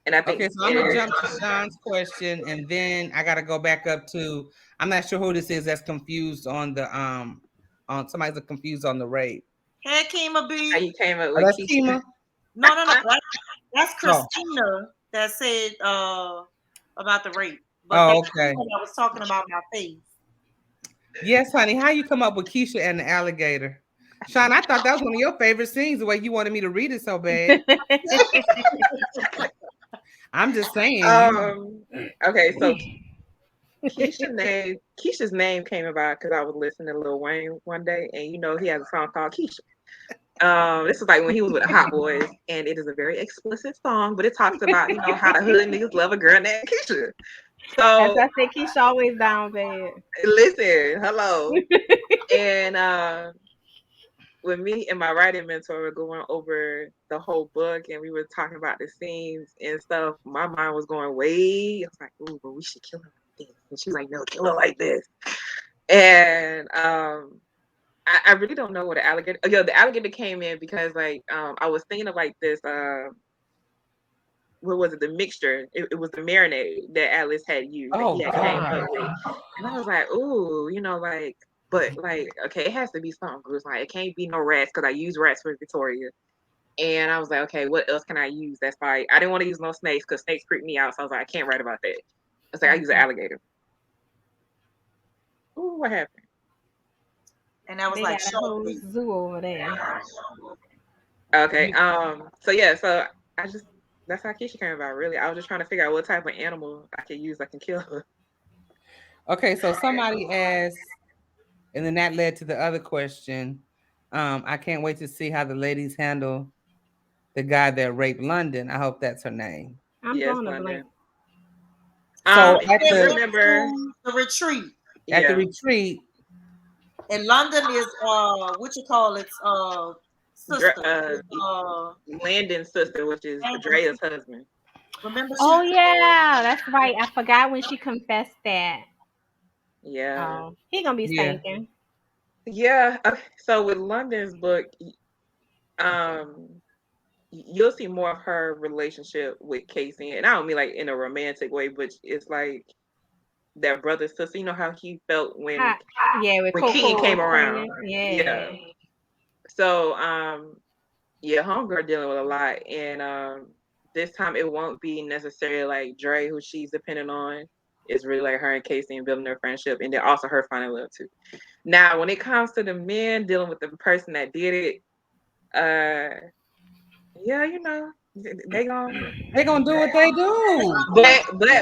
And I think Okay, so I'm gonna jump to Sean's question, and then I gotta go back up to I'm not sure who this is that's confused on the on somebody's confused on the rape. Hey, Kima how B. he came up Oh, with that's Keisha. Kima. No, no, no. That's Oh, Christina that said about the rape. But oh, that's okay. Kima that was talking about my face. Yes, honey. How you come up with Keisha and the alligator? Sean, I thought that was one of your favorite scenes, the way you wanted me to read it so bad. I'm just saying, Okay, so Keisha's name came about because I was listening to Lil Wayne one day, and he has a song called Keisha. This is like when he was with the Hot Boys, and it is a very explicit song, but it talks about how the hood niggas love a girl named Keisha. As So I said, Keisha always down bad. listen, hello, and with me and my writing mentor were going over the whole book, and we were talking about the scenes and stuff. My mind was going way. I was like, "Ooh, but we should kill her like this," and she was like, "No, kill her like this." And I really don't know what the alligator. Oh, yeah, the alligator came in because like I was thinking of like this. What was it? The mixture. It was the marinade that Alice had used that Oh he had came God. up with, and I was like, ooh, like. But like, okay, it has to be something good. Like, it can't be no rats because I use rats for Victoria. And I was like, okay, what else can I use? That's like, I didn't want to use no snakes because snakes freak me out. So I was like, I can't write about that. I was like, I use an alligator. Ooh, what happened? And that was They like got a short whole piece. zoo over there. Okay. So yeah. So I just that's how Keisha came about. Really, I was just trying to figure out what type of animal I could use that can kill her. Okay, so somebody asked, and then that led to the other question. I can't wait to see how the ladies handle the guy that raped London. I hope that's her name. I'm Yes, drawing a blank. London. So If They you went remember, to the retreat. at the yeah, retreat, And London is what you call its sister. uh, Is Landon's sister, which is Landon's Drea's sister. husband. Remember Oh yeah, that's right. I forgot when she confessed that. Yeah, Oh, he gonna be yeah. stinking. yeah. Okay. So with London's book, um, you'll see more of her relationship with Casey, and I don't mean like in a romantic way, but it's like that brother sister. You know how he felt Hot. Yeah, with when Keaton Coco came was around. pregnant. Yeah. Yeah. So yeah, homegirl dealing with a lot, and this time it won't be necessarily like Dre who she's dependent on. It's really like her and Casey and building their friendship, and then also her finding love too. Now, when it comes to the men dealing with the person that did it, uh, yeah, they gon' They're gonna do what they do.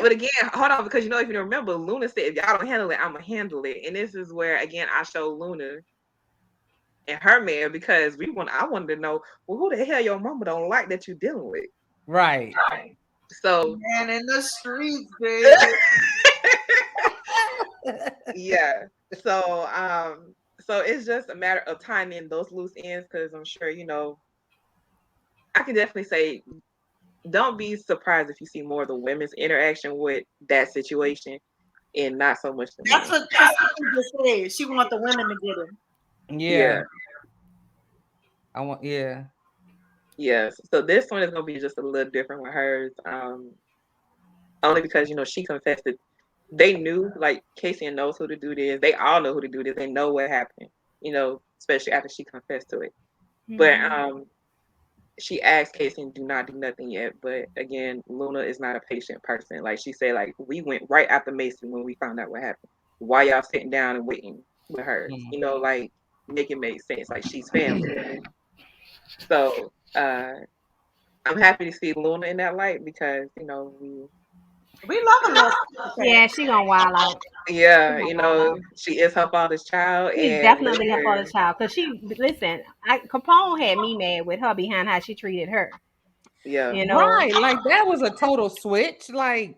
but again, hold on, because if you remember, Luna said, if y'all don't handle it, I'ma handle it. And this is where again I show Luna and her man because I wanted to know, well, who the hell your mama don't like that you dealing with? Right. So man in the streets, baby. yeah. So so it's just a matter of tying in those loose ends because I'm sure, I can definitely say don't be surprised if you see more of the women's interaction with that situation and not so much the That's men. what Christine just said. She want the women to get him. Yeah. Yeah. Yeah. Yes. So this one is gonna be just a little different with hers. Only because she confessed it. They knew, like Casey knows who to do this. They all know who to do this. They know what happened. Especially after she confessed to it. But Hmm. she asked Casey do not do nothing yet. But again, Luna is not a patient person. Like she said, like we went right after Mason when we found out what happened. Why y'all sitting down and waiting with her? Mhm. Like make it make sense. Like she's family. So I'm happy to see Luna in that light because We love a little cat. Yeah, she gonna wild out. She yeah, gonna wild out. she is her father's child, She's and definitely her listen, father's child. Cause she listen, Capone had me mad with her behind how she treated her. yeah, You know, Right. Like that was a total switch. Like,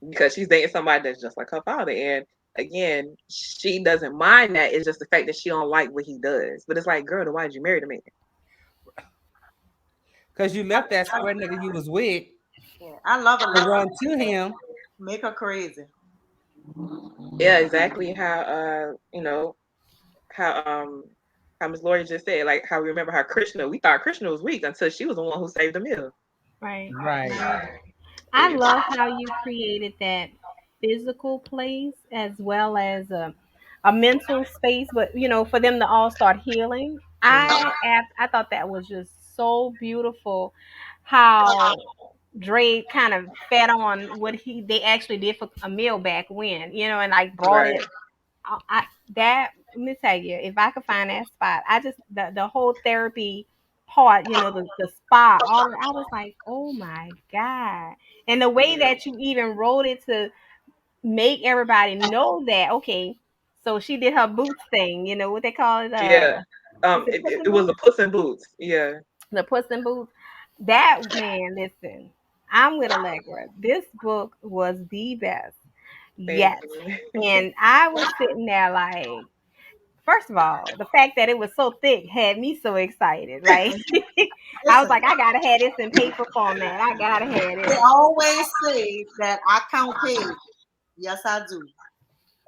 because she's dating somebody that's just like her father, and again, she doesn't mind that. It's just the fact that she don't like what he does. But it's like, girl, then why did you marry the man? because you left that square nigga you was with Yeah, I love a to little run to him. make her crazy. Yeah, exactly how how how Miss Lori just said, like how we remember how Krishna, we thought Krishna was weak until she was the one who saved the meal. right? Right. Right. I Yeah, love how you created that physical place as well as a mental space, but for them to all start healing. mhm. I thought that was just so beautiful how Dre kind of fed on what they actually did for a meal back when, and like brought Right. it. That let me tell you, if I could find that spot, I just the whole therapy part, the spa, all I was like, oh my god, and the way Yeah. that you even wrote it to make everybody know that okay, so she did her boots thing, what they call it, Yeah. Is it Puss It in was a Boots? Puss in Boots. Yeah. The Puss in Boots. That man, listen, I'm with Allegra. This book was the best. Thank Yes. you. And I was sitting there like, first of all, the fact that it was so thick had me so excited. Like, I was Listen, like, I gotta have this in paper format. I gotta have they this. always say that I count pages. Yes, I do.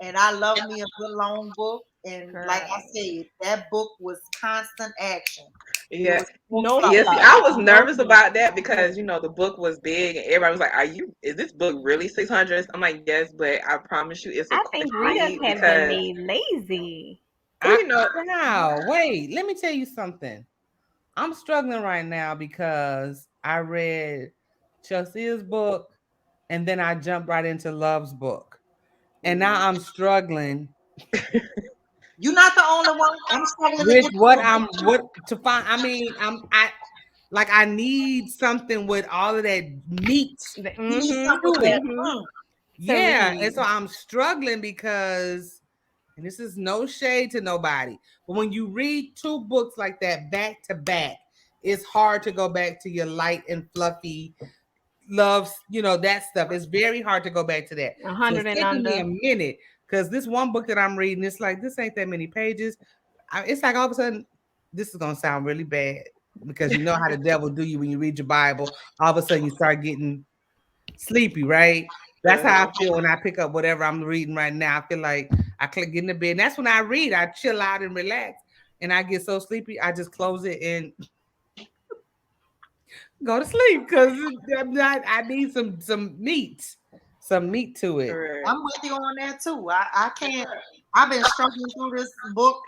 And I love me a good long book. And like I Girl, said, that book was constant action. It Yeah. was full no stop. Yeah, see, fluff, I was no nervous fluff. about that because the book was big and everybody was like, is this book really 600?" I'm like, "Yes, but I promise you it's a I quick think readers read have been because made lazy. well, I Wow, wait, let me tell you something. I'm struggling right now because I read Chelsea's book and then I jumped right into Love's book. And now I'm struggling You're not the only one. I'm struggling to with get what through a book I'm too. what to find. I mean, I need something with all of that meat You need Mm-hmm. something to it. that, Mm-hmm. To Yeah, and so read. I'm struggling because, and this is no shade to nobody, but when you read two books like that back to back, it's hard to go back to your light and fluffy loves, that stuff. It's very hard to go back to that. A So it's hundred and taking me under. a minute because this one book that I'm reading, it's like this ain't that many pages. It's like all of a sudden, this is gonna sound really bad because you know how the devil do you when you read your Bible. All of a sudden, you start getting sleepy, right? That's how I uh, feel when I pick up whatever I'm reading right now. I feel like I click get in the bed. And that's when I read. I chill out and relax. And I get so sleepy, I just close it and go to sleep because I'm not. I need some meat to it. correct. I'm with you on that too. I can't. I've been struggling through this book.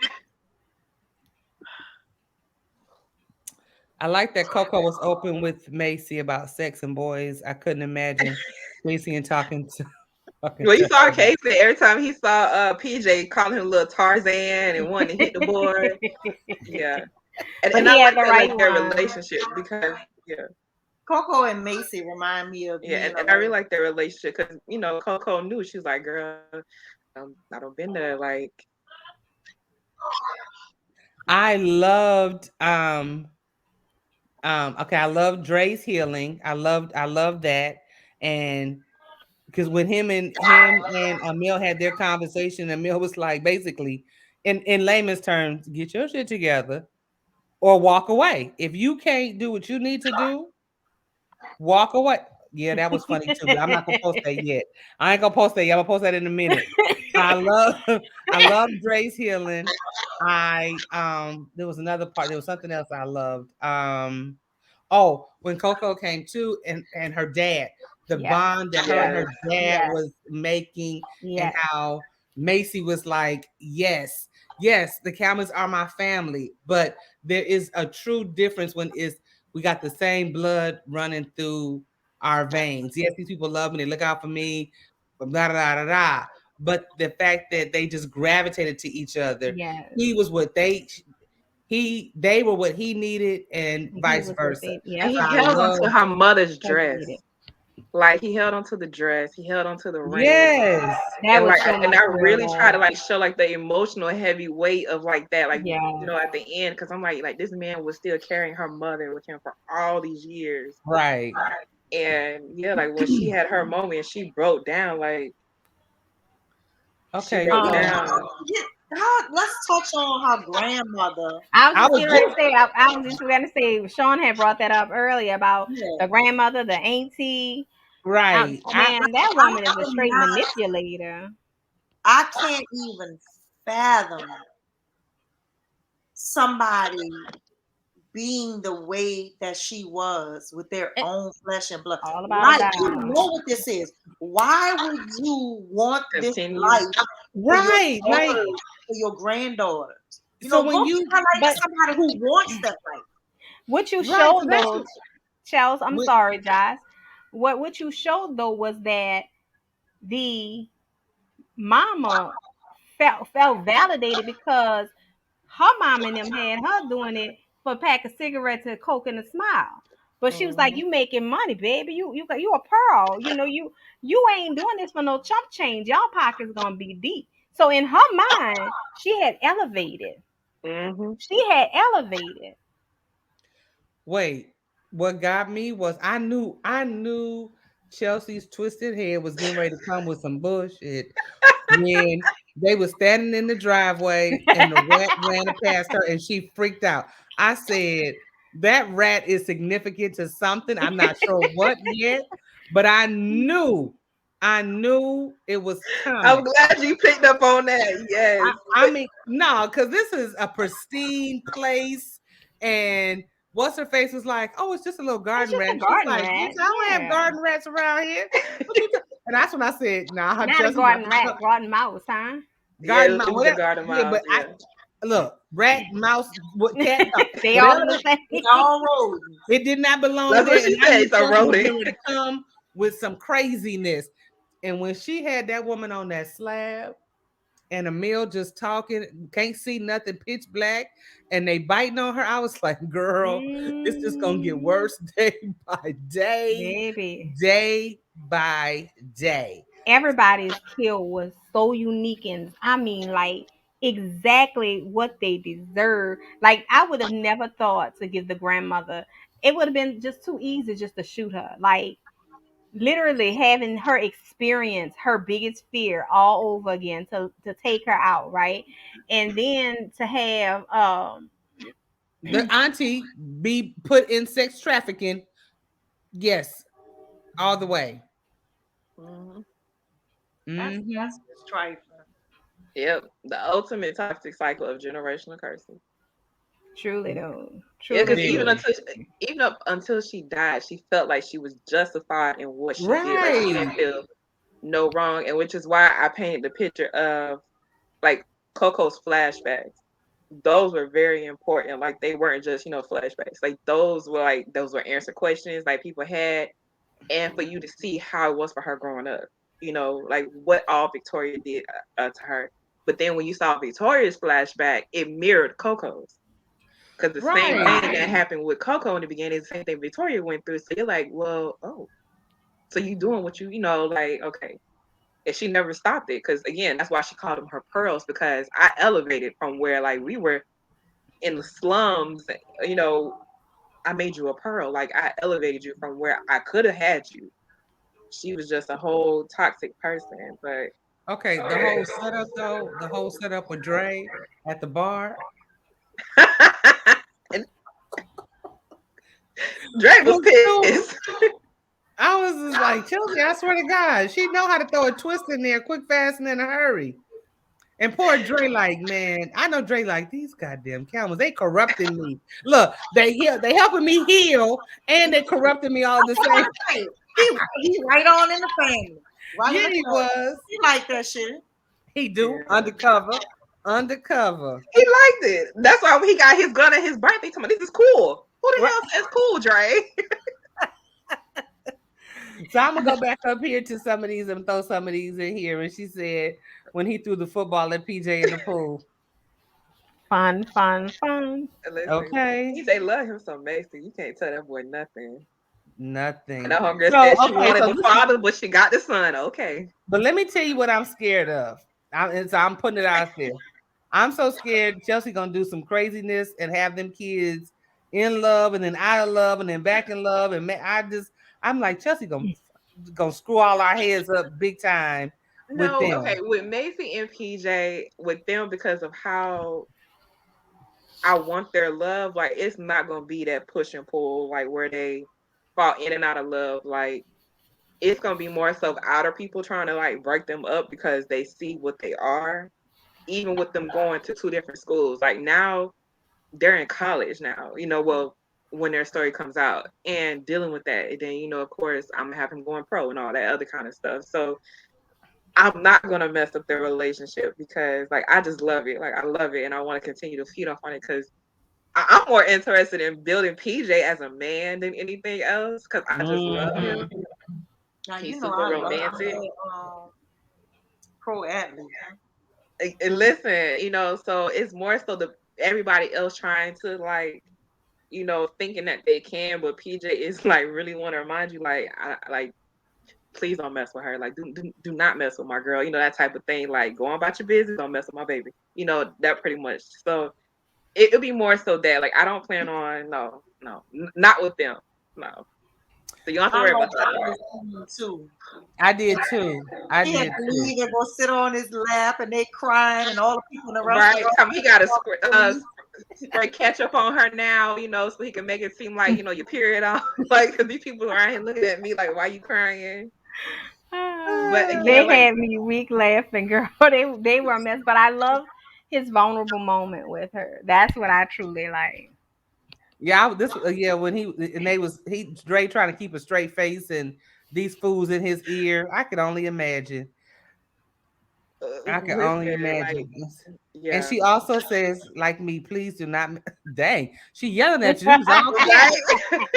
I like that Coco was open with Macy about sex and boys. I couldn't imagine Macy and talking to talking Well, you to saw her about. Casey every time he saw PJ calling him little Tarzan and wanting to hit the boy. Yeah, But and I he had like the that right like their one. relationship because Coco and Macy remind me of yeah, me and and I really Elaine. like their relationship because Coco knew she was like, girl, I don't been there like I loved okay, I love Dre's healing. I love that. And because when him and Emil had their conversation, Emil was like basically in layman's terms, get your shit together or walk away. If you can't do what you need to do, walk away. Yeah, that was funny too, but I'm not gonna post that yet. I ain't gonna post that yet. I'm gonna post that in a minute. I love I love Dre's healing. I there was another part, there was something else I loved. Oh, when Coco came to and her dad, the Yes. bond that her and yes, her dad Yes. was making, and Yes. how Macy was like, yes, yes, the Cameras are my family, but there is a true difference when it's we got the same blood running through our veins. Yes, these people love me, they look out for me, blah, blah, blah, blah, blah. But the fact that they just gravitated to each other, Yes. he was what they were what he needed, and He vice was what versa. they, and yep. he So I held onto love, her mother's So dress. needed. Like he held onto the dress, he held onto the ring, yes, That and was like, so and much I real really try love. to like show like the emotional heavy weight of like that, like Yes. at the end, because I'm like this man was still carrying her mother with him for all these years, right. and yeah, like when she had her moment, she broke down, like she Okay, broke so Um, down. Let's touch on her grandmother. I was I just was getting ready to just say. I was just going to say. Sean had brought that up earlier about Yeah, the grandmother, the auntie. right. Man, that I woman is a straight cannot. manipulator. I can't even fathom somebody being the way that she was with their It, own flesh and blood. all about a Like, you dime. know what this is. Why would you want this Continue. life for your right. Like, daughters, for your granddaughters? so Go when get you her like But somebody who wants that life. what you right, showed so that's though, Charles, I'm what sorry, Josh. What you showed though was that the mama felt validated because her mom and them had her doing it for a pack of cigarettes and coke and a smile. But she was like, Mhm. "You making money, baby. You a pearl. You ain't doing this for no chump change. Y'all pockets gonna be deep." So in her mind, she had elevated. Mm-hmm. She had elevated. Wait, what got me was I knew Chelsea's twisted head was getting ready to come with some bullshit when they were standing in the driveway and the rat ran past her and she freaked out. I said, that rat is significant to something. I'm not sure what yet, but I knew it was I'm coming. glad you picked up on that. Yes. I mean, no, because this is a pristine place. And what's her face was like, oh, it's just a little It's garden just rat. a And she's garden like, rat. bitch, I don't have Yeah. garden rats around here. What you and that's when I said, nah, Not a Chelsea about garden to rat, come. garden mouse, huh? Yeah, Garden mouse, it was a whatever. garden Yeah, mouse. but I Yeah. look, rat, mouse, what cat, dog, They all whatever. in the They same. all rodents. It did not belong That's what there. And she I said. knew It's a Chelsea was rodent. getting ready to come with some craziness. And when she had that woman on that slab, and Emil just talking, can't see nothing, pitch black, and they biting on her. I was like, girl, this just gonna get Mm, worse day by day, baby. day by day. Everybody's kill was so unique and I mean like exactly what they deserve. Like I would have never thought to give the grandmother. It would have been just too easy just to shoot her. Like literally having her experience her biggest fear all over again to take her out, right? And then to have The auntie be put in sex trafficking, yes, all the way. Hmm. Hmm. That's just trifling. Yep. The ultimate toxic cycle of generational cursing. truly though. Yeah, Truly, because truly. Very even up until she died, she felt like she was justified in what she did. Like she didn't right. feel no wrong, and which is why I painted the picture of like Coco's flashbacks. Those were very important. Like they weren't just flashbacks. Like those were answer questions like people had, and for you to see how it was for her growing up. Like what all Victoria did to her. But then when you saw Victoria's flashback, it mirrored Coco's. Because the same Right. thing that happened with Coco in the beginning is the same thing Victoria went through. So you're like, well, oh, so you doing what like, okay. And she never stopped it. Because again, that's why she called them her pearls, because I elevated from where like we were in the slums, you know, I made you a pearl. Like I elevated you from where I could have had you. She was just a whole toxic person. But Okay, the whole setup though, the whole setup with Dre at the bar and Dre was was pissed. stupid. I was just like, Chelsea, I swear to God, she know how to throw a twist in there quick, fast, and in a hurry. And poor Dre, like, man, I know Dre, like, these goddamn camels, they corrupting me. Look, they helping me heal, and they corrupting me all the same. Right. He right on in the family. Right in Yeah, the he family. was. He like that shit. He do Yeah. undercover, undercover. He liked it. That's why when he got his gun at his birthday, told me this is cool. Who the Right. hell says cool, Dre? So I'm gonna go back up here to some of these and throw some of these in here. And she said when he threw the football at PJ in the pool. Fun, fun, fun. Listen, Okay, PJ love him some Macy. You can't tell that boy nothing. And nothing. that homegirl So said she okay, wanted so the this is, father, but she got the son. Okay. but let me tell you what I'm scared of. And so I'm putting it out there. I'm so scared Chelsea gonna do some craziness and have them kids in love and then out of love and then back in love. And I'm like Chelsea gonna screw all our heads up big time with No, okay, them. with Macy and PJ, with them because of how I want their love, like it's not gonna be that push and pull, like where they fall in and out of love. Like it's gonna be more so outer people trying to like break them up because they see what they are, even with them going to two different schools. Like now they're in college now, well, when their story comes out and dealing with that. And then, of course, I'm gonna have him going pro and all that other kind of stuff. So I'm not gonna mess up their relationship because like I just love it. Like I love it and I want to continue to feed off on it because I'm more interested in building PJ as a man than anything else because I just love him. Mhm. Now He's you know super I love romantic. that pro athlete. And listen, so it's more so the everybody else trying to like, thinking that they can, but PJ is like really want to remind you, like, please don't mess with her. Like, do not mess with my girl. That type of thing. Like, go on about your business. Don't mess with my baby. That pretty much. So it'll be more so that like I don't plan on not with them. No. So you don't have to I worry like about that that part. scene too. I did too. I He had did to too. leave and go sit on his lap, and they crying, and all the people in the Right. restaurant. Tell me he got to Police. spray ketchup on her now, so he can make it seem like your period on. Like, because these people around here looking at me like, why you crying? But again, They like, had me weak laughing, girl. They were a mess, but I love his vulnerable moment with her. That's what I truly like. Yeah, yeah, when he Dre trying to keep a straight face and these fools in his ear. I could only imagine. I can only listen, like, imagine. And yeah, she also says, like me, please do not. Dang, she yelling at you. It was all cat. right.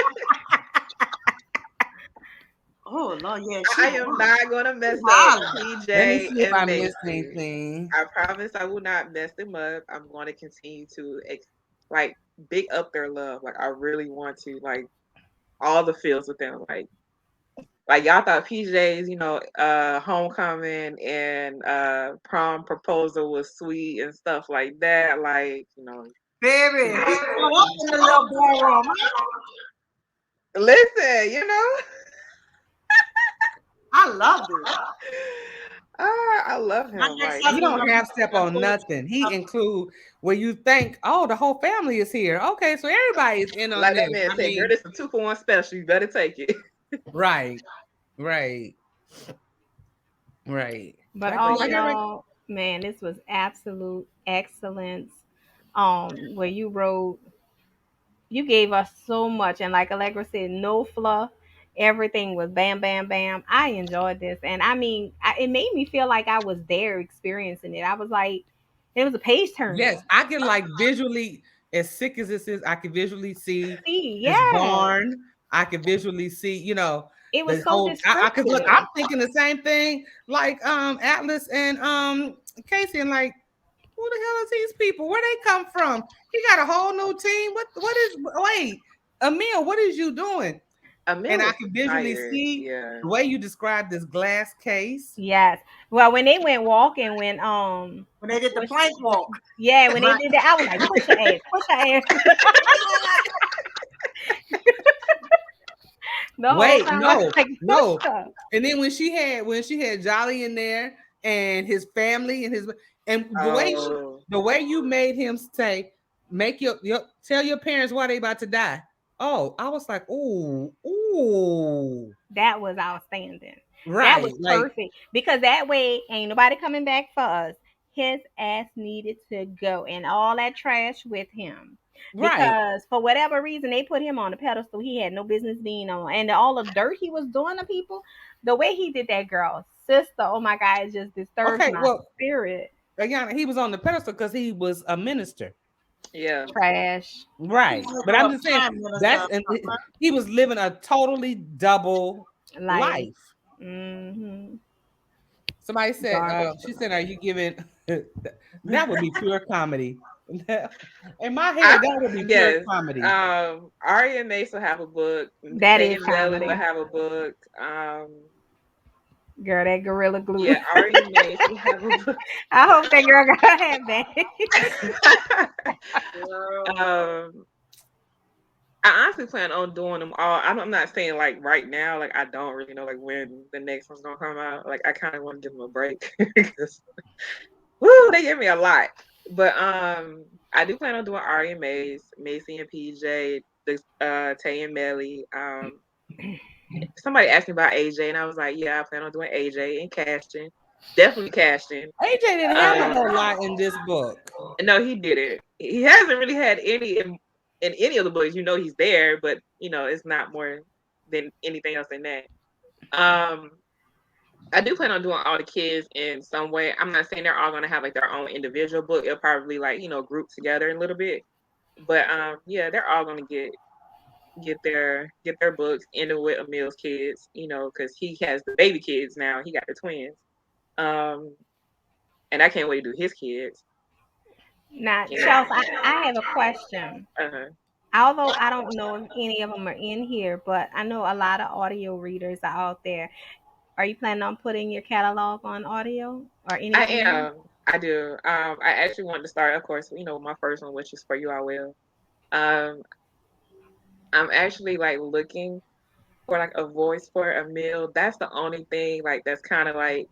Oh Lord, yeah, I am not gonna mess up hollering. Let me PJ see if and I missed Macy. anything. I promise I will not mess them up. I'm going to continue to like big up their love. Like I really want to like all the feels with them. Like y'all thought PJ's, homecoming and prom proposal was sweet and stuff like that. Like, Baby, he threw up in the little ballroom. listen, I loved it. I love My him. next Like He husband don't gonna be half step on nothing. He include where you think, oh, the whole family is here. Okay, so everybody is in on like that this. man I said, girl, mean, this is a 2-for-1 special. You better take it. right, right, right. But Like, But all like in yeah. everybody. all, man, this was absolute excellence. Where you wrote, you gave us so much, and like Allegra said, no fluff. Everything was bam, bam, bam. I enjoyed this, and I mean, it made me feel like I was there experiencing it. I was like, it was a page Yes, turner. I can like visually, as sick as this is, I can visually see See, this yes, barn. I can visually see, it was the so whole. I cause look, descriptive. I'm thinking the same thing, like Atlas and Casey, and like, who the hell is these people? Where they come from? He got a whole new team. What is? Wait, Emil, what is you doing? And Emil I was can visually tired. see Yeah. the way you described this glass case. Yes. Well, when they went walking, when they did the when plank walk. yeah, when they Right. did that, I was like, push her ass. The whole Wait, time I was no, like, push no. her. And then when she had Jolly in there and his family and Oh, the way you made him say, make your tell your parents why they about to die. Oh, I was like, ooh, ooh, That was outstanding. That was right, like perfect because that way ain't nobody coming back for us. His ass needed to go and all that trash with him. right. Because for whatever reason they put him on a pedestal he had no business being on. And all the dirt he was doing to people, the way he did that girl, sister, oh my God, it just disturbs Okay, my well, spirit. again, he was on the pedestal because he was a minister. yeah. Trash. Right. He was But a I'm just saying prime minister. that's and he was living a totally double Like, life. mm-hmm. Somebody said, Garbage. she said, are you giving that would be pure comedy. In my I head, that would be pure yes. comedy. Ari and Mace will have a book. That Tay is and Melly will comedy. have a book. Girl, that gorilla glue. Yeah, Ari and Mace will have a book. I hope that girl got her head back. Girl. um, I honestly plan on doing them all. I'm not saying like right now. Like I don't really know like when the next one's gonna come out. Like I kind of want to give them a break because woo, they give me a lot. But I do plan on doing Ari and Mace, Macy and PJ, the Tay and Melly. Somebody asked me about AJ, and I was like, yeah, I plan on doing AJ and casting. Definitely casting. AJ didn't have a Um, whole lot in this book. no, he didn't. He hasn't really had any in any of the books. He's there, but it's not more than anything else in that. Um, I do plan on doing all the kids in some way. I'm not saying they're all gonna have like their own individual book. It'll probably like group together a little bit. But yeah, they're all gonna get their books into with Emil's kids. Because he has the baby kids now. He got the twins. Um, and I can't wait to do his kids. Now, You know. Chelsea, I have a question. Uh-huh. Although I don't know if any of them are in here, but I know a lot of audio readers are out there. Are you planning on putting your catalog on audio or I anything else? am. I do. I actually wanted to start, of course, my first one, which is For You I Will. Um, I'm actually like looking for like a voice for a meal. That's the only thing like that's kind of like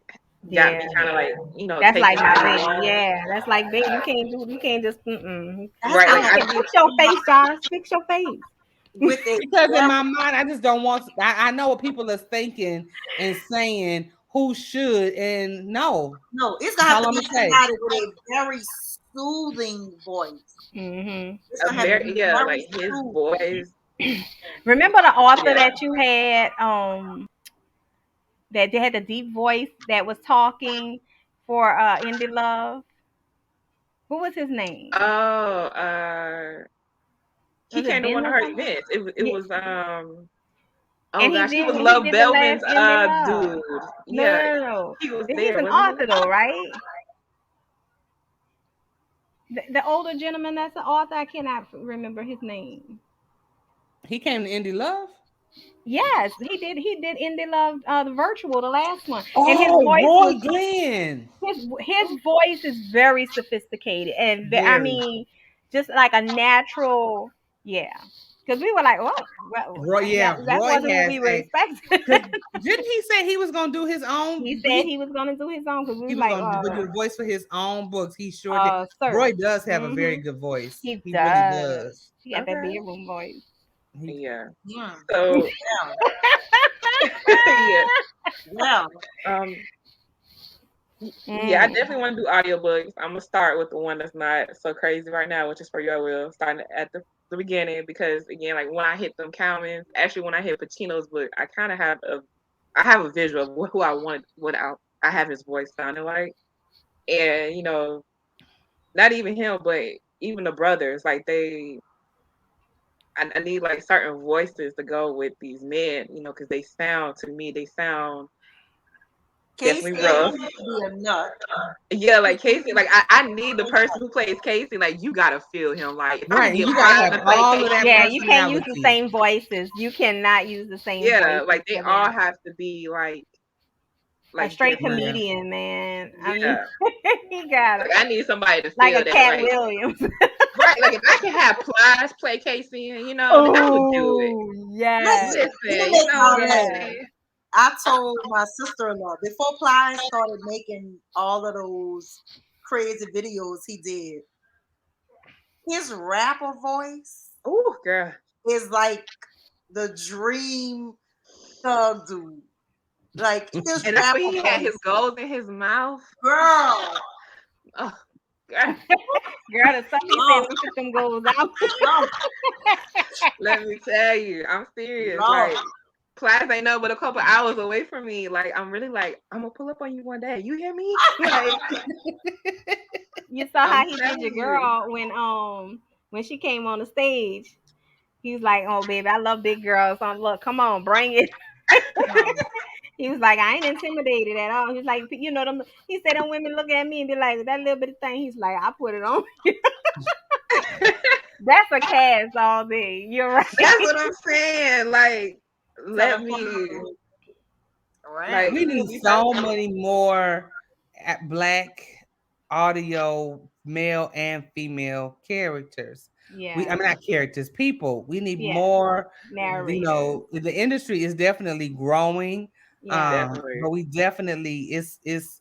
got Yeah, me kind of like that's like taking my too baby. long. Yeah, that's like baby. You can't just. Mm-mm. That's Right, I like don't gonna I care. need. Fix your face, Josh. Fix your face. with a Because in very my mind, I just don't want. I know what people are thinking and saying who should and no. no, it's gonna That's have all to I'm be gonna say. somebody with a very soothing voice. Hmm. It's A gonna have to very be yeah, very like his soothing. voice. Remember the author Yeah. that you had, that they had the deep voice that was talking for Indie Love? What was his name? Oh, he Was it came to Ben one of or her something? events. It Yeah. was oh And gosh, he was he Love did the Belvin's last Indie Love. dude. No, Yeah, no, no, no. he was He's there, an wasn't he? author though, right? The older gentleman that's an author, I cannot remember his name. He came to Indie Love. Yes, he did. He did Indie Love, the virtual, the last one, and his Oh, voice Roy was Glenn. his voice is very sophisticated, and I Very. mean, just like a natural, yeah. Because we were like, well, Roy, yeah, that Roy wasn't what has we were a. expecting. Because didn't he say he was gonna do his He own? said he was gonna do his own because we He was was like, gonna do the voice for his own books. He sure did. sir. Roy does have a very Hmm. good voice. He He really does. does. He got that Okay. bedroom voice. He, Yeah. Hmm. So Yeah. yeah. Yeah. Um. Yeah, I Mm. definitely want to do audiobooks. I'm gonna start with the one that's not so crazy right now, which is For You I Will, starting at the beginning because again, like when I hit them Calmins, actually when I hit Pacino's book, I have a visual of who I want, I have his voice sounding like, and not even him, but even the brothers, like I need like certain voices to go with these men, because they sound Casey definitely ain't rough. gonna have to be a nut. Yeah, like Casey, like I need the person who plays Casey, like you gotta feel him. Like if I'm right, gonna and get you gotta applying have to play all of that Casey, Yeah, you can't use the personality. same voices. You cannot use the same yeah, voices like they for all them. have to be A like straight different. Yeah. comedian, man. I mean, Yeah, he got like it. I need somebody to Like feel a that. Cat Like Williams. right, like if I can have Plies play Casey, then I would do it. Oh, Listen, yes. let me Listen, make my what I'm Yes. lane. saying? I told my sister-in-law before Plies started making all of those crazy videos he did, his rapper voice Ooh, girl, is like the dream thug dude. Like his and that's rapper when he had his voice, goals in his mouth. girl. Oh, girl, Girl, the stuff he said Lord, when he took them goals out. Lord, let me tell you, I'm serious. Lord. Like. Class ain't no but a couple hours away from me. Like I'm really like I'm gonna pull up on you one day. You hear me? Like You saw I'm how he did your telling you. girl when she came on the stage. He's like, "Oh, baby, I love big girls. So look, come on, bring it." Um, He was like, "I ain't intimidated at all." He's like, them. He said, "Them women look at me and be like that little bit of thing." He's like, "I put it on." That's a cast all day. You're right. That's what I'm saying. Like let telling me people, like right? We people need be so talking. many more black audio male and female characters. I Yeah, mean, not characters, people. We need yeah. more. Narrators. The industry is definitely growing, Yeah, but Definitely. we definitely it's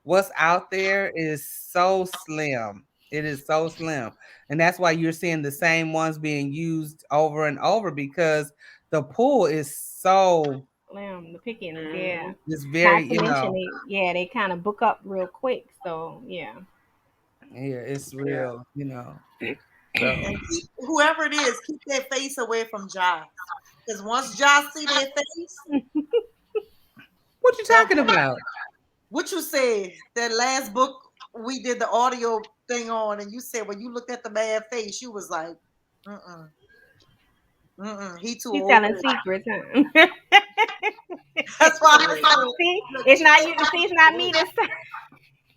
what's out there is so slim. It is so slim, and that's why you're seeing the same ones being used over and over because the pool is so the pickings. Yeah. Hmm. it's Not very to mention they kind of book up real quick. So yeah. yeah, it's Yeah. real, So And keep whoever it is, keep their face away from Josh. Because once Josh see their face, what you that talking about? what you said, that last book we did the audio thing on, and you said when you looked at the man face, you was like, mm-mm, mm-mm, he too She's old telling for this. secrets, huh? That's why I Wait. said, See, look, it's not you. See, it's not me this time.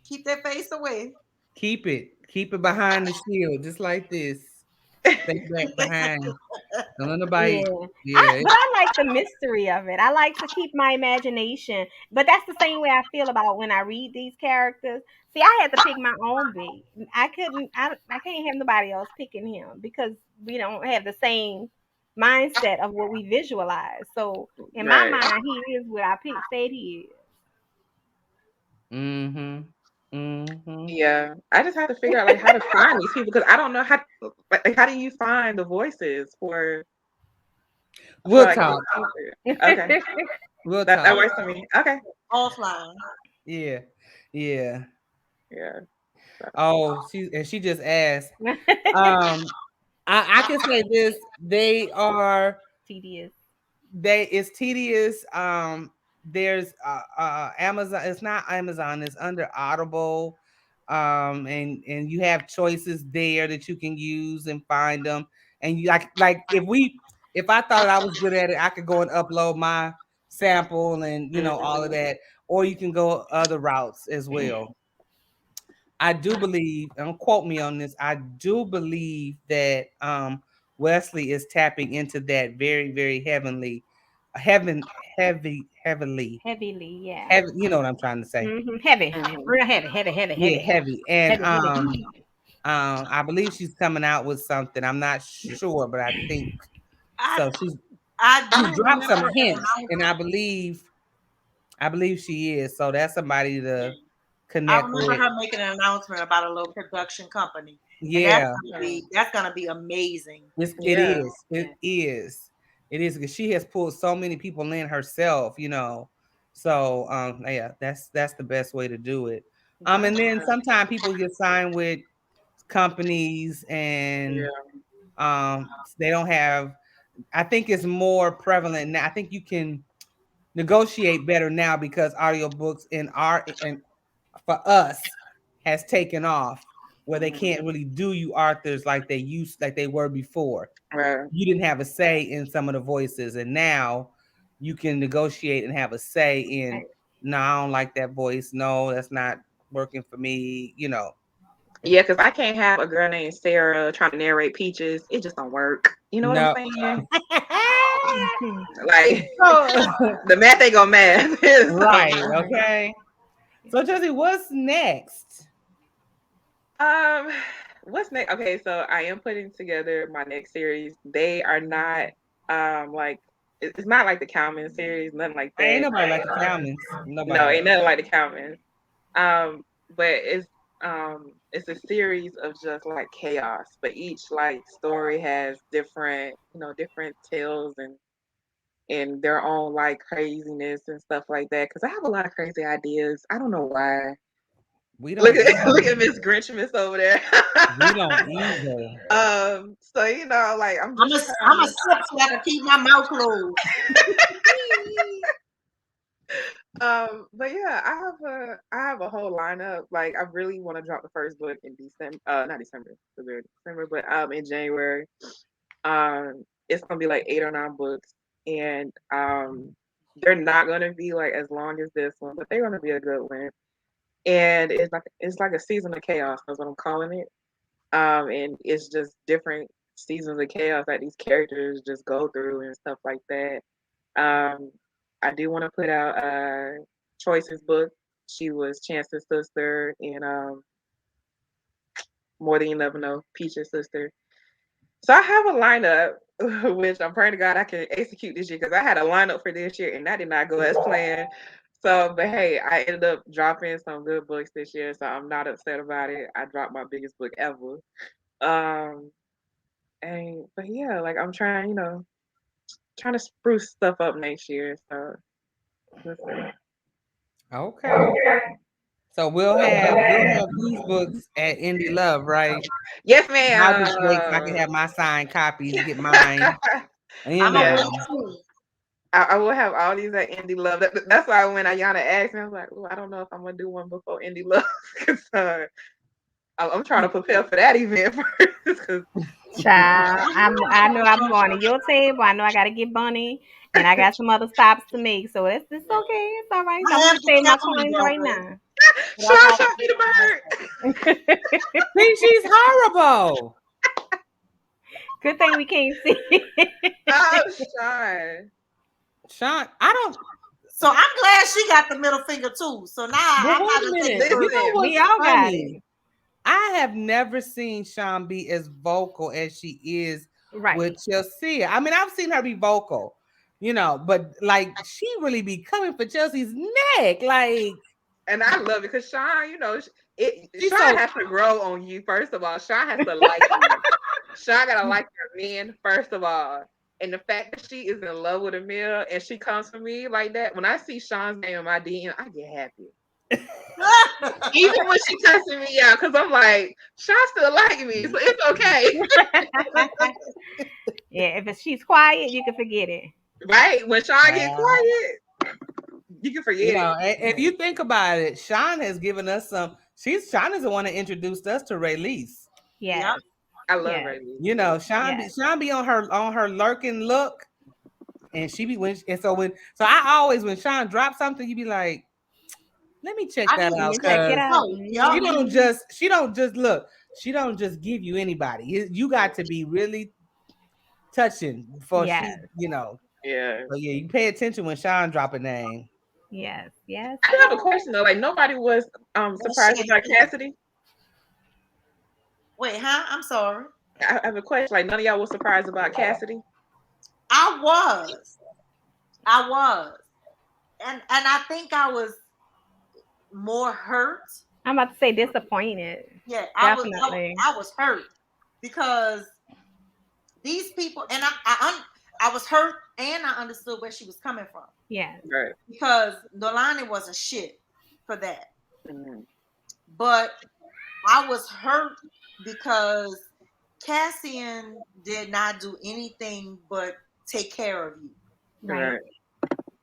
keep that face away. Keep it behind the shield, just like this. Stay back behind. Don't let Yeah. nobody. Yeah. But I like the mystery of it. I like to keep my imagination. But that's the same way I feel about when I read these characters. See, I had to pick my own beat. I can't have nobody else picking him because we don't have the same mindset of what we visualize. So in my Right. mind, he is what I picked said he Mm-hmm. Mm-hmm. Yeah. I just have to figure out like how to find these people because I don't know how like how do you find the voices for We'll like talk. these characters? is. Okay. We'll That talk. works for me. Okay. Offline. Yeah. Yeah. Yeah. So, Oh, she just asked. Um, I can say this. They are Tedious. they it's tedious. There's Amazon. It's not Amazon. It's under Audible. And you have choices there that you can use and find them. And you like if I thought I was good at it, I could go and upload my sample and all of mhm. that. Or you can go other routes as well. I do believe, and don't quote me on this, I do believe that Wesley is tapping into that very, very heaven, heavily, Heavily, yeah. heavy, you know what I'm trying to say. Heavy. Mhm. Real heavy, heavy, heavy, Yeah, heavy. heavy. And Heavy, heavy, heavy. I believe she's coming out with something. I'm not sure, but I think I so. I do She's dropped some remember an hints, and announcement. I believe she is. So that's somebody to I connect remember with. her making an announcement about a little production company, and Yeah. Mhm. that's gonna be amazing. It Yeah. is. Yeah. It is. It is because she has pulled so many people in herself. So yeah, that's the best way to do it. Yeah. And then sometimes people get signed with companies and Yeah. they don't have I think it's more prevalent now. I think you can negotiate better now because audiobooks in our and for us has taken off where they Mhm. can't really do you authors like they were before. Right. You didn't have a say in some of the voices, and now you can negotiate and have a say in. Right. No, I don't like that voice. No, that's not working for me. Yeah, because I can't have a girl named Sarah trying to narrate Peaches. It just don't work. You know what I'm No. saying? Mhm. Like So the math ain't gonna math. So, right, okay. So Jesse, what's next? um, what's next? Okay, so I am putting together my next series. They are not like it's not like the Kalmin series, nothing like Ain't that. nobody like the Cowmans. No, Nobody. ain't nothing like the Kalmins. But it's a series of just like chaos, but each like story has different tales and their own like craziness and stuff like that. Because I have a lot of crazy ideas. I don't know why. We Look don't at look either. at Miss Grinchmas over there. We don't either. So like I'm I'm just a trying I'm a to sip so I can keep my mouth closed. but yeah, I have a whole lineup. Like I really want to drop the first book in December. Not December, December, but in January. It's gonna be like 8 or 9 books, and they're not gonna be like as long as this one, but they're gonna be a good one. And it's like a season of chaos. That's what I'm calling it. And it's just different seasons of chaos that these characters just go through and stuff like that. Um, I do want to put out Choice's book. She was Chance's sister in More Than You Never Know, Peach's sister. So I have a lineup, which I'm praying to God I can execute this year because I had a lineup for this year and that did not go as planned. So, but hey, I ended up dropping some good books this year, so I'm not upset about it. I dropped my biggest book ever. Um, and but yeah, like I'm trying to spruce stuff up next year. So let's see. Okay. So we'll have these books at Indie Love, right? Yes, I'll just wait so I can ma'am. have my signed copies, get mine. You I'm gonna Yeah, wait know. too. I will have all these at Indie Love. That's why when Ayana asked me, I was like, "Oh, I don't know if I'm gonna do one before Indie Love." 'Cause, I'm trying to prepare for that event first. 'Cause, Child, I know I'm going to your table. I know I gotta get Bunny, and I got some other stops to make. So it's okay. It's all right. I I'm am gonna save my definitely coins right jealous, now. but I Sean got shot to me get the my bird. See, she's horrible. Good thing we can't see. Oh, Sean. Sean, I don't. So I'm glad she got the middle finger too. So now But I'm wait not a gonna take it minute. You know Listen, personal. We what's all got it. funny? I have never seen Sean be as vocal as she is with Right. Chelsea. I mean, I've seen her be vocal, but like she really be coming for Chelsea's neck. Like and I love it because Sean, she's Sean so has to grow on you. First of all, Sean has to like you. Sean gotta like her men first of all. And the fact that she is in love with Emil and she comes for me like that, when I see Sean's name in my DM, I get happy. Even when she cussing me out, because I'm like, Sean still like me, so it's okay. Yeah, if she's quiet, you can forget it. Right? When Sean get wow. quiet, you can forget it. If you think about it, Sean has given us some. Sean is the one that introduced us to Rayleigh. Yep. Yes. I love Yes. Ray. Yes. Sean be on her lurking look, and she be so I always when Sean drops something, you be like, let me check I that need Let to out me check check it because this out. out. Yep. she don't just look. She don't just give you anybody. You got to be really touching before she, Yes. Yeah. So yeah, you pay attention when Sean drop a name. Yes. Yes. I do have a Yes. question though. Like nobody was That surprised shit. about Cassidy. Wait, huh? I'm sorry. I have a question. Like none of y'all was surprised about Cassidy. I was. I was. And I think I was more hurt. I'm about to say disappointed. Yeah, Definitely. I was hurt because these people and I was hurt and I understood where she was coming from Yes. Right. because Nolani wasn't shit for that. Mhm. But I was hurt because Cassian did not do anything but take care of you Right. Right.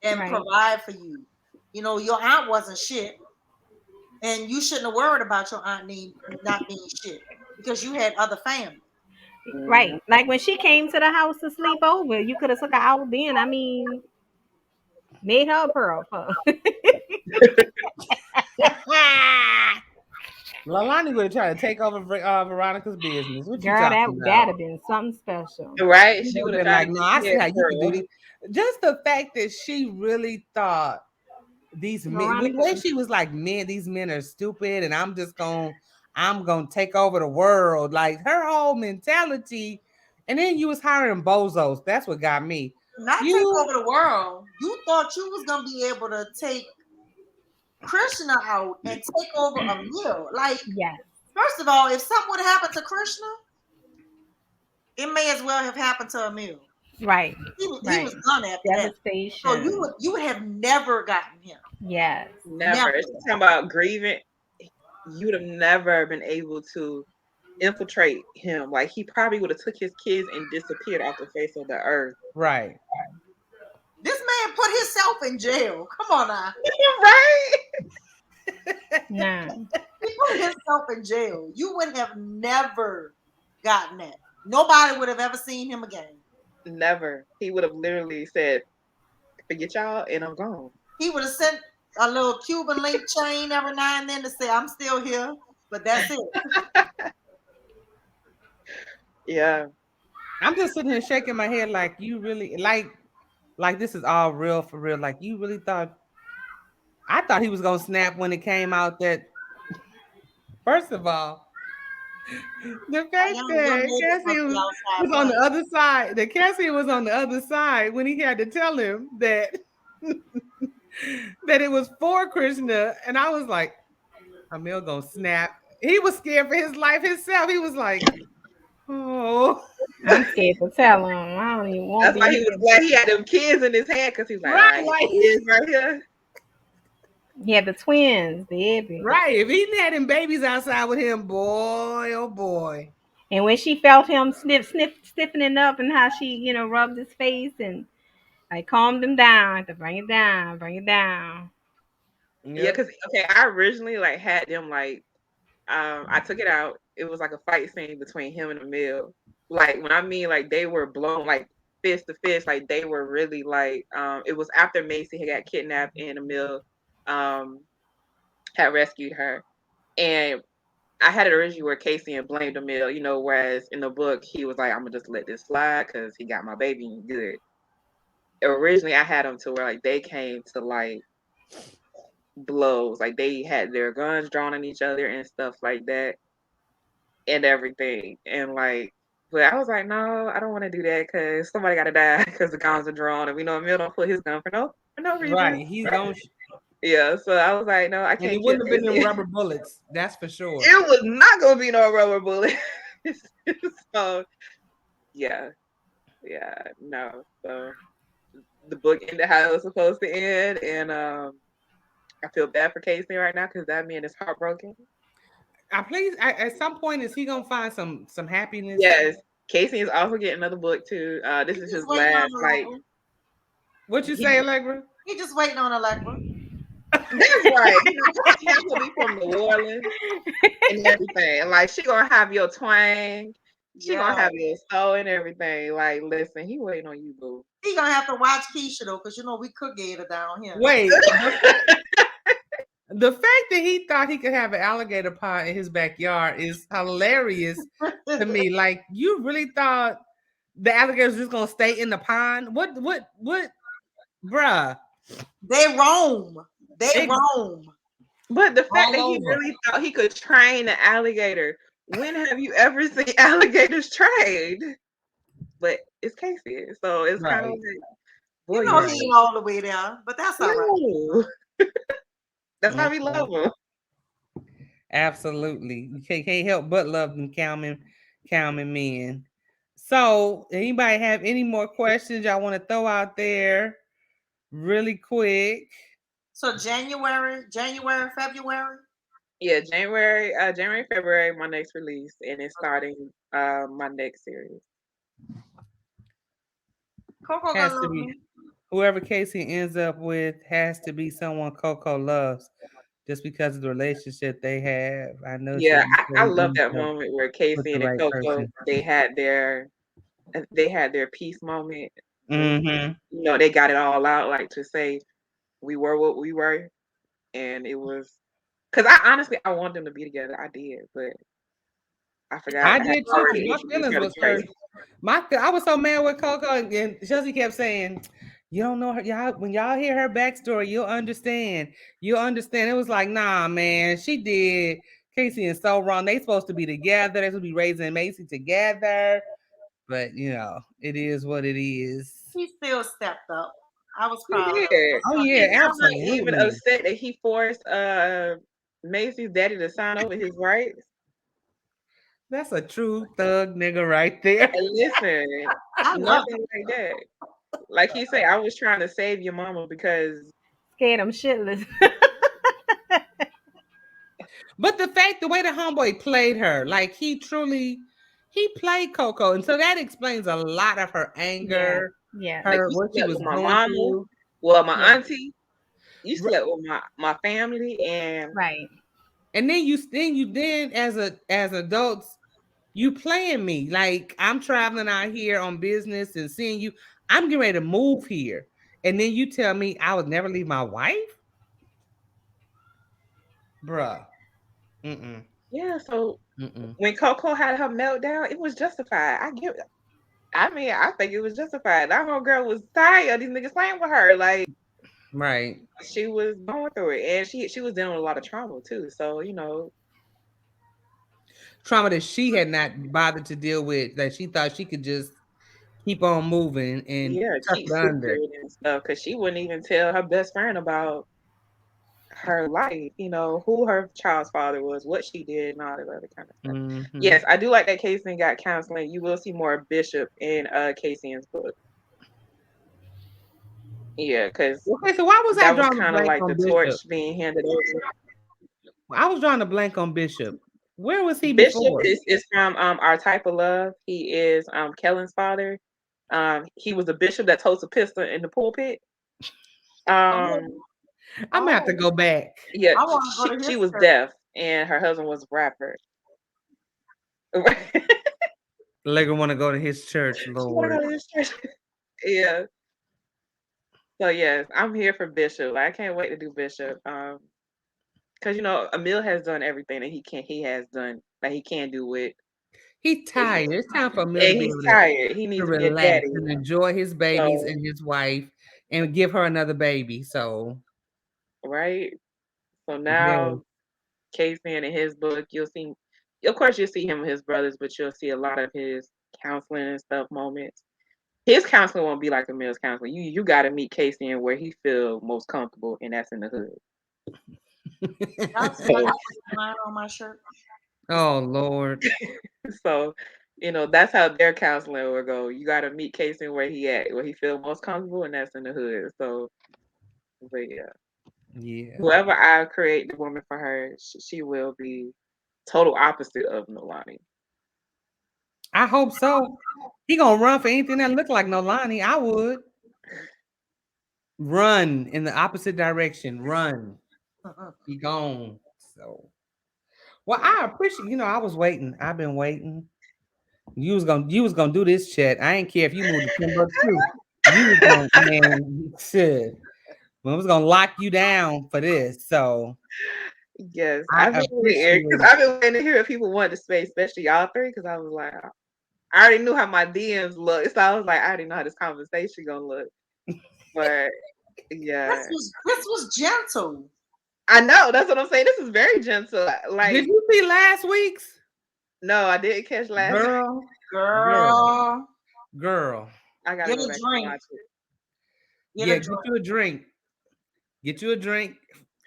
and Right. provide for you. You know, your aunt wasn't shit, and you shouldn't have worried about your aunt not being shit because you had other family. Mhm. Right. Like when she came to the house to sleep over, you could have took her out then. I mean, made her a pearl for. Lalani would try to take over Veronica's business. What you Girl, talking that'd about? have been something special. Right. She She would would have have been tried like, to no, get I see his how you can do girl. this. Just the fact that she really thought these men, when the way Veronica. she was like, men, these men are stupid, and I'm gonna take over the world. Like her whole mentality, and then you was hiring bozos. That's what got me. Not take You over the world. You thought you was gonna be able to take Krishna out and take over a meal. Like, Yes. first of all, if something would have happened to Krishna, it may as well have happened to Emil. Right. He was Right. done after that. So Devastation. you would have never gotten him. Yes. Never. Never. She's talking about grieving. You would have never been able to infiltrate him. Like he probably would have took his kids and disappeared off the face of the earth. right. This man put himself in jail. Come on now. Right? No. He put himself in jail. You would have never gotten that. Nobody would have ever seen him again. Never. He would have literally said, forget y'all and I'm gone. He would have sent a little Cuban link chain every now and then to say, I'm still here, but that's it. Yeah. I'm just sitting here shaking my head like you really like this is all real for real. Like you really thought I thought he was gonna snap when it came out that first of all, the fact Your that neighbors Cassie must be was outside on the playing. other side, that Cassie was on the other side when he had to tell him that that it was for Krishna, and I was like, Emil gonna snap. He was scared for his life himself. He was like, oh, I'm scared to tell him. I don't even won't That's why he be was glad he had them kids in his hand because he was like, all right, right, like kids right here. Yeah, the twins, the Ibby. right. If he had him babies outside with him, boy, oh boy. And when she felt him stiffening up and how she, rubbed his face and like calmed him down, to bring it down, bring it down. Yeah, Yep. because okay, I originally like had them like I took it out. It was like a fight scene between him and Emil. Like when I mean like they were blown like fist to fist, like they were really like it was after Macy had got kidnapped and Emil um had rescued her. And I had it originally where Casey and blamed Emil, whereas in the book he was like, I'm gonna just let this slide because he got my baby and good. Originally I had them to where like they came to like blows, like they had their guns drawn on each other and stuff like that and everything. And like, but I was like, no, I don't want to do that because somebody got to die because the guns are drawn, and we know Emil don't put his gun for no reason. Right. He's going Yeah, so I was like, no, I and it can't kill wouldn't have been them Casey. rubber bullets. That's for sure. It was not gonna be no rubber bullet. So yeah, yeah, no. So the book ended how it was supposed to end, and I feel bad for Casey right now because that man is heartbroken. At some point is he gonna find some happiness? Yes, Casey is also getting another book too. This He is just his waiting on last like Allegra. What you say, he. Allegra? He just waiting on Allegra. That's right. Her will be from New Orleans and everything. And like she gonna have your twang. She Yeah. gonna have your soul and everything. Like, listen, he waiting on you, boo. He gonna have to watch Keisha though, because we cook gator down here. Wait, the fact that he thought he could have an alligator pond in his backyard is hilarious to me. Like, you really thought the alligators just gonna stay in the pond? What, bruh? They roam. They It, roam But the fact all that he over. really thought he could train an alligator. When have you ever seen alligators trained? But it's Casey, so it's kind of Right, like, boy, He you right. ain't all the way there, but that's all right. no. That's why we Okay. love him. Absolutely. You can't help but love them Kalmin men. So, anybody have any more questions y'all want to throw out there really quick? So January, February. Yeah, January, February, my next release, and it's starting my next series. Coco gonna Has to love be me. whoever Casey ends up with has to be someone Coco loves just because of the relationship they have. I know she'll Yeah, be I so love easy that moment where with Casey the and right Coco person. they had their peace moment when Mm-hmm. they got it all out, like to say we were what we were, and it was because I honestly I want them to be together. I did, but I forgot I I had did too, because already my introduced feelings her to was Dre. hurt. I was so mad with Coco, and Chelsea kept saying, "You don't know her, y'all. When y'all hear her backstory, you'll understand. You'll understand." It was like, nah, man, she did Casey and so wrong. They supposed to be together. They supposed to be raising Macy together. But it is what it is. He still stepped up. I was He proud of did. Oh him. yeah, He's not even absolutely. upset that he forced Macy's daddy to sign over his rights. That's a true thug nigga right there. And listen, I love nothing like that. Like he said, I was trying to save your mama because Scared him shitless. But the way the homeboy played her, like he played Coco, and so that explains a lot of her Yeah, anger, yeah, like her you what she slept was with my going mama, through. well, my yeah. auntie, you slept with my family, and Right. And then as adults, you playing me like I'm traveling out here on business and seeing you. I'm getting ready to move here, and then you tell me I would never leave my wife, bruh. Mm-mm. yeah. So Mm-mm. when Coco had her meltdown, it was justified. I mean, I think it was justified. That whole girl was tired. These niggas playing with her, like Right. she was going through it, and she was dealing with a lot of trauma too. So Trauma that she had not bothered to deal with, that she thought she could just keep on moving and yeah, tuck keep it under. secret and stuff because she wouldn't even tell her best friend about her life, who her child's father was, what she did, and all that other kind of stuff. Mm-hmm. Yes, I do like that Casey got counseling. You will see more Bishop in Casey's book. Yeah, because Okay, so why was I that was drawing a kind of blank like the on Bishop? torch being handed over. I was drawing a blank on Bishop. Where was he Bishop before? is from Our Type of Love. He is Kellen's father. He was a bishop that holds a pistol in the pulpit. Oh, Um, I'm gonna have to oh, go back. yeah, I want to go she to she his was church. deaf, and her husband was a rapper. Legger want to go to his church, She wanna Lord. go to his church. Yeah. So yes, I'm here for Bishop. I can't wait to do Bishop. because Emil has done everything that he has done that he can do with He's his, tired. It's time for Emil to and be he's able tired. He to needs to be a relax daddy. and enjoy his babies So and his wife and give her another baby. So right. So yes. now Casey in his book, you'll see, of course, you'll see him and his brothers, but you'll see a lot of his counseling and stuff moments. His counseling won't be like Emil's counseling. You got to meet Casey and where he feel most comfortable, and that's in the hood. Y'all see I got So, the line on my shirt? It's Oh Lord. so that's how their counseling will go. You got to meet Casey where he at, where he feel most comfortable, and that's in the hood. So, but yeah, Yeah. whoever I create the woman for her, she will be total opposite of Nolani. I hope so. He gonna run for anything that look like Nolani. I would run in the opposite direction. Run. Be gone. So well, I appreciate I was waiting. I've been waiting. You was gonna do this chat. I ain't care if you moved to Timbuktu. You was gonna man shit. I was gonna lock you down for this. So Yes, I I've been waiting because appreciate I've been waiting to hear if people wanted to space, especially y'all three, because I was like, I already knew how my DMs look, so I was like, I already know how this conversation gonna look. But yeah, this was gentle. I know that's what I'm saying. This is very gentle. Did Like, you see last week's? no, I didn't catch last. Girl, girl, Girl, girl. I gotta get go a back and drink. watch it. Get a Yeah, get drink. you a drink. Get you a drink.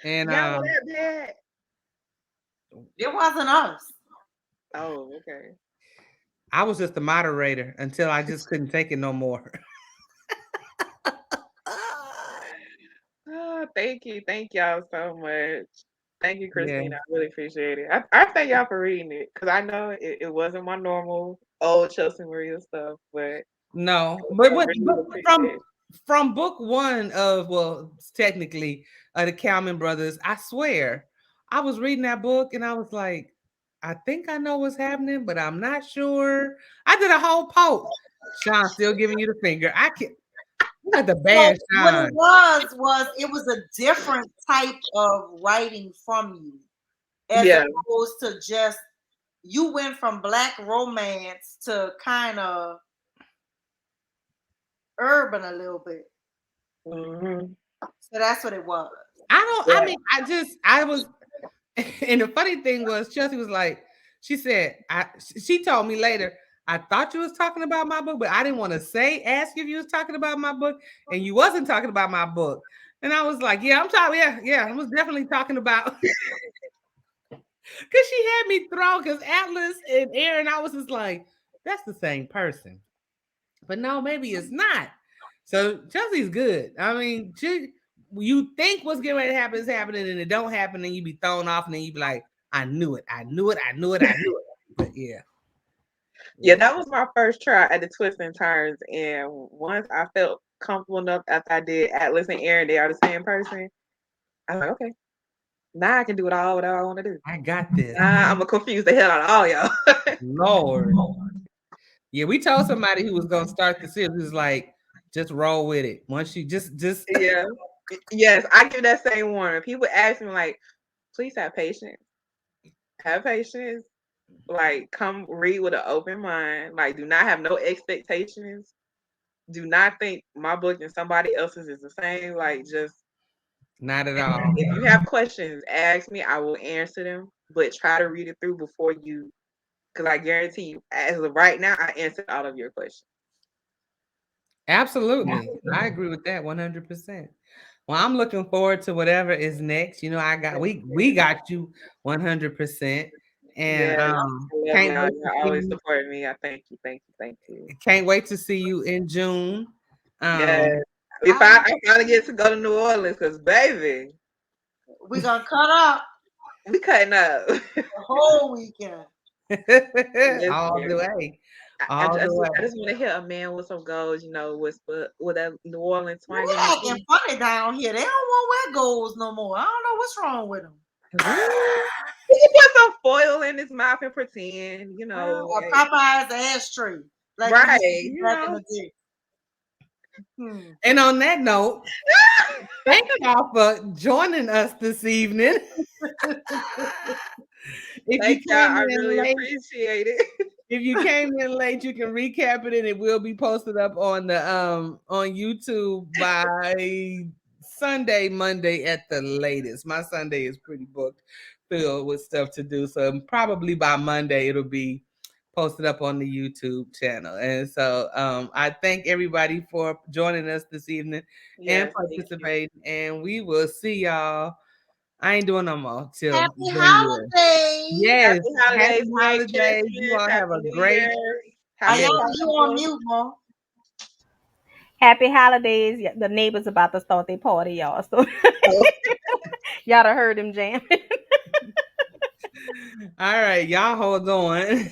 And Y'all that bad? It wasn't us. Oh, okay. I was just the moderator until I just couldn't take it no more. Oh, thank y'all so much. Thank you, Yeah. Christina. I really appreciate it. I thank y'all for reading it because I know it wasn't my normal old Chelsea Maria stuff, but No, I really but appreciate it. from book one of technically the Kalmin Brothers, I swear, I was reading that book and I was like, I think I know what's happening, but I'm not sure. I did a whole post. Sean still giving you the finger. I can't. You got the Well, bad what Sean. it was it was a different type of writing from you, as Yeah. opposed to just you went from black romance to kind of urban a little bit. Hmm. So that's what it was. I Yeah. mean, I was, and the funny thing was, Chelsea was like, she told me later, I thought you was talking about my book, but I didn't want to ask if you was talking about my book, and you wasn't talking about my book. And I was like, yeah, I'm talking, yeah, I was definitely talking about, because she had me thrown, because Atlas and Aaron, I was just like, that's the same person. But no, maybe it's not. So Chelsea's good. I mean, you think what's getting ready to happen is happening, and it don't happen, and you be thrown off, and then you be like, I knew it, I knew it, I knew it, I knew it. But yeah, Yeah, yeah. that was my first try at the twists and turns. And once I felt comfortable enough after I did Atlas and Aaron, they are the same person. I was like, okay, now I can do it all whatever I want to do. I got this. Now I'm gonna confuse the hell out of all y'all. Lord. Yeah, we told somebody who was gonna start the series, was like, just roll with it. Once you just Yeah. Yes, I give that same warning. People ask me like, please have patience. Have patience. Like, come read with an open mind. Like, do not have no expectations. Do not think my book and somebody else's is the same. Like, just not at all. if you have questions, ask me. I will answer them. But try to read it through before you, because I guarantee you, as of right now, I answered all of your questions. Absolutely. I agree with that 100%. Well, I'm looking forward to whatever is next. We got you 100%. And Yes, I love can't y'all. wait to Y'all see always you. support me. I thank you, thank you, thank you. Can't wait to see you in June. Yes. If I, I finally get to go to New Orleans, because baby, we're gonna cut up we cutting up. the whole weekend. All the Listen, way. All the I way. just want to hear a man with some goals, with that New Orleans Well, twang in they his acting voice. funny down here. They don't want wear goals no more. I don't know what's wrong with them. Really? He can put some foil in his mouth and pretend, Or like, Popeye's ashtray, like it right, used to be back in the day. Hmm. And on that note, thank y'all for joining us this evening. If Thank you y'all. came I in really late, appreciate it. if you came in late, you can recap it and it will be posted up on the on YouTube by Sunday, Monday at the latest. My Sunday is pretty booked, filled with stuff to do. So probably by Monday it'll be posted up on the YouTube channel. And so I thank everybody for joining us this evening and Yes, thank you. participating. And we will see y'all. I ain't doing no more till Happy the year. holidays. Yes. Happy Happy holidays, Merry holidays. You Christmas, all have Happy a New great, Year, Happy yes. Ayana, you on Kwanzaa. mute, Mo. Happy holidays. Yeah, the neighbors about to start their party, y'all. So Oh. y'all done heard them jamming. All right, y'all hold on.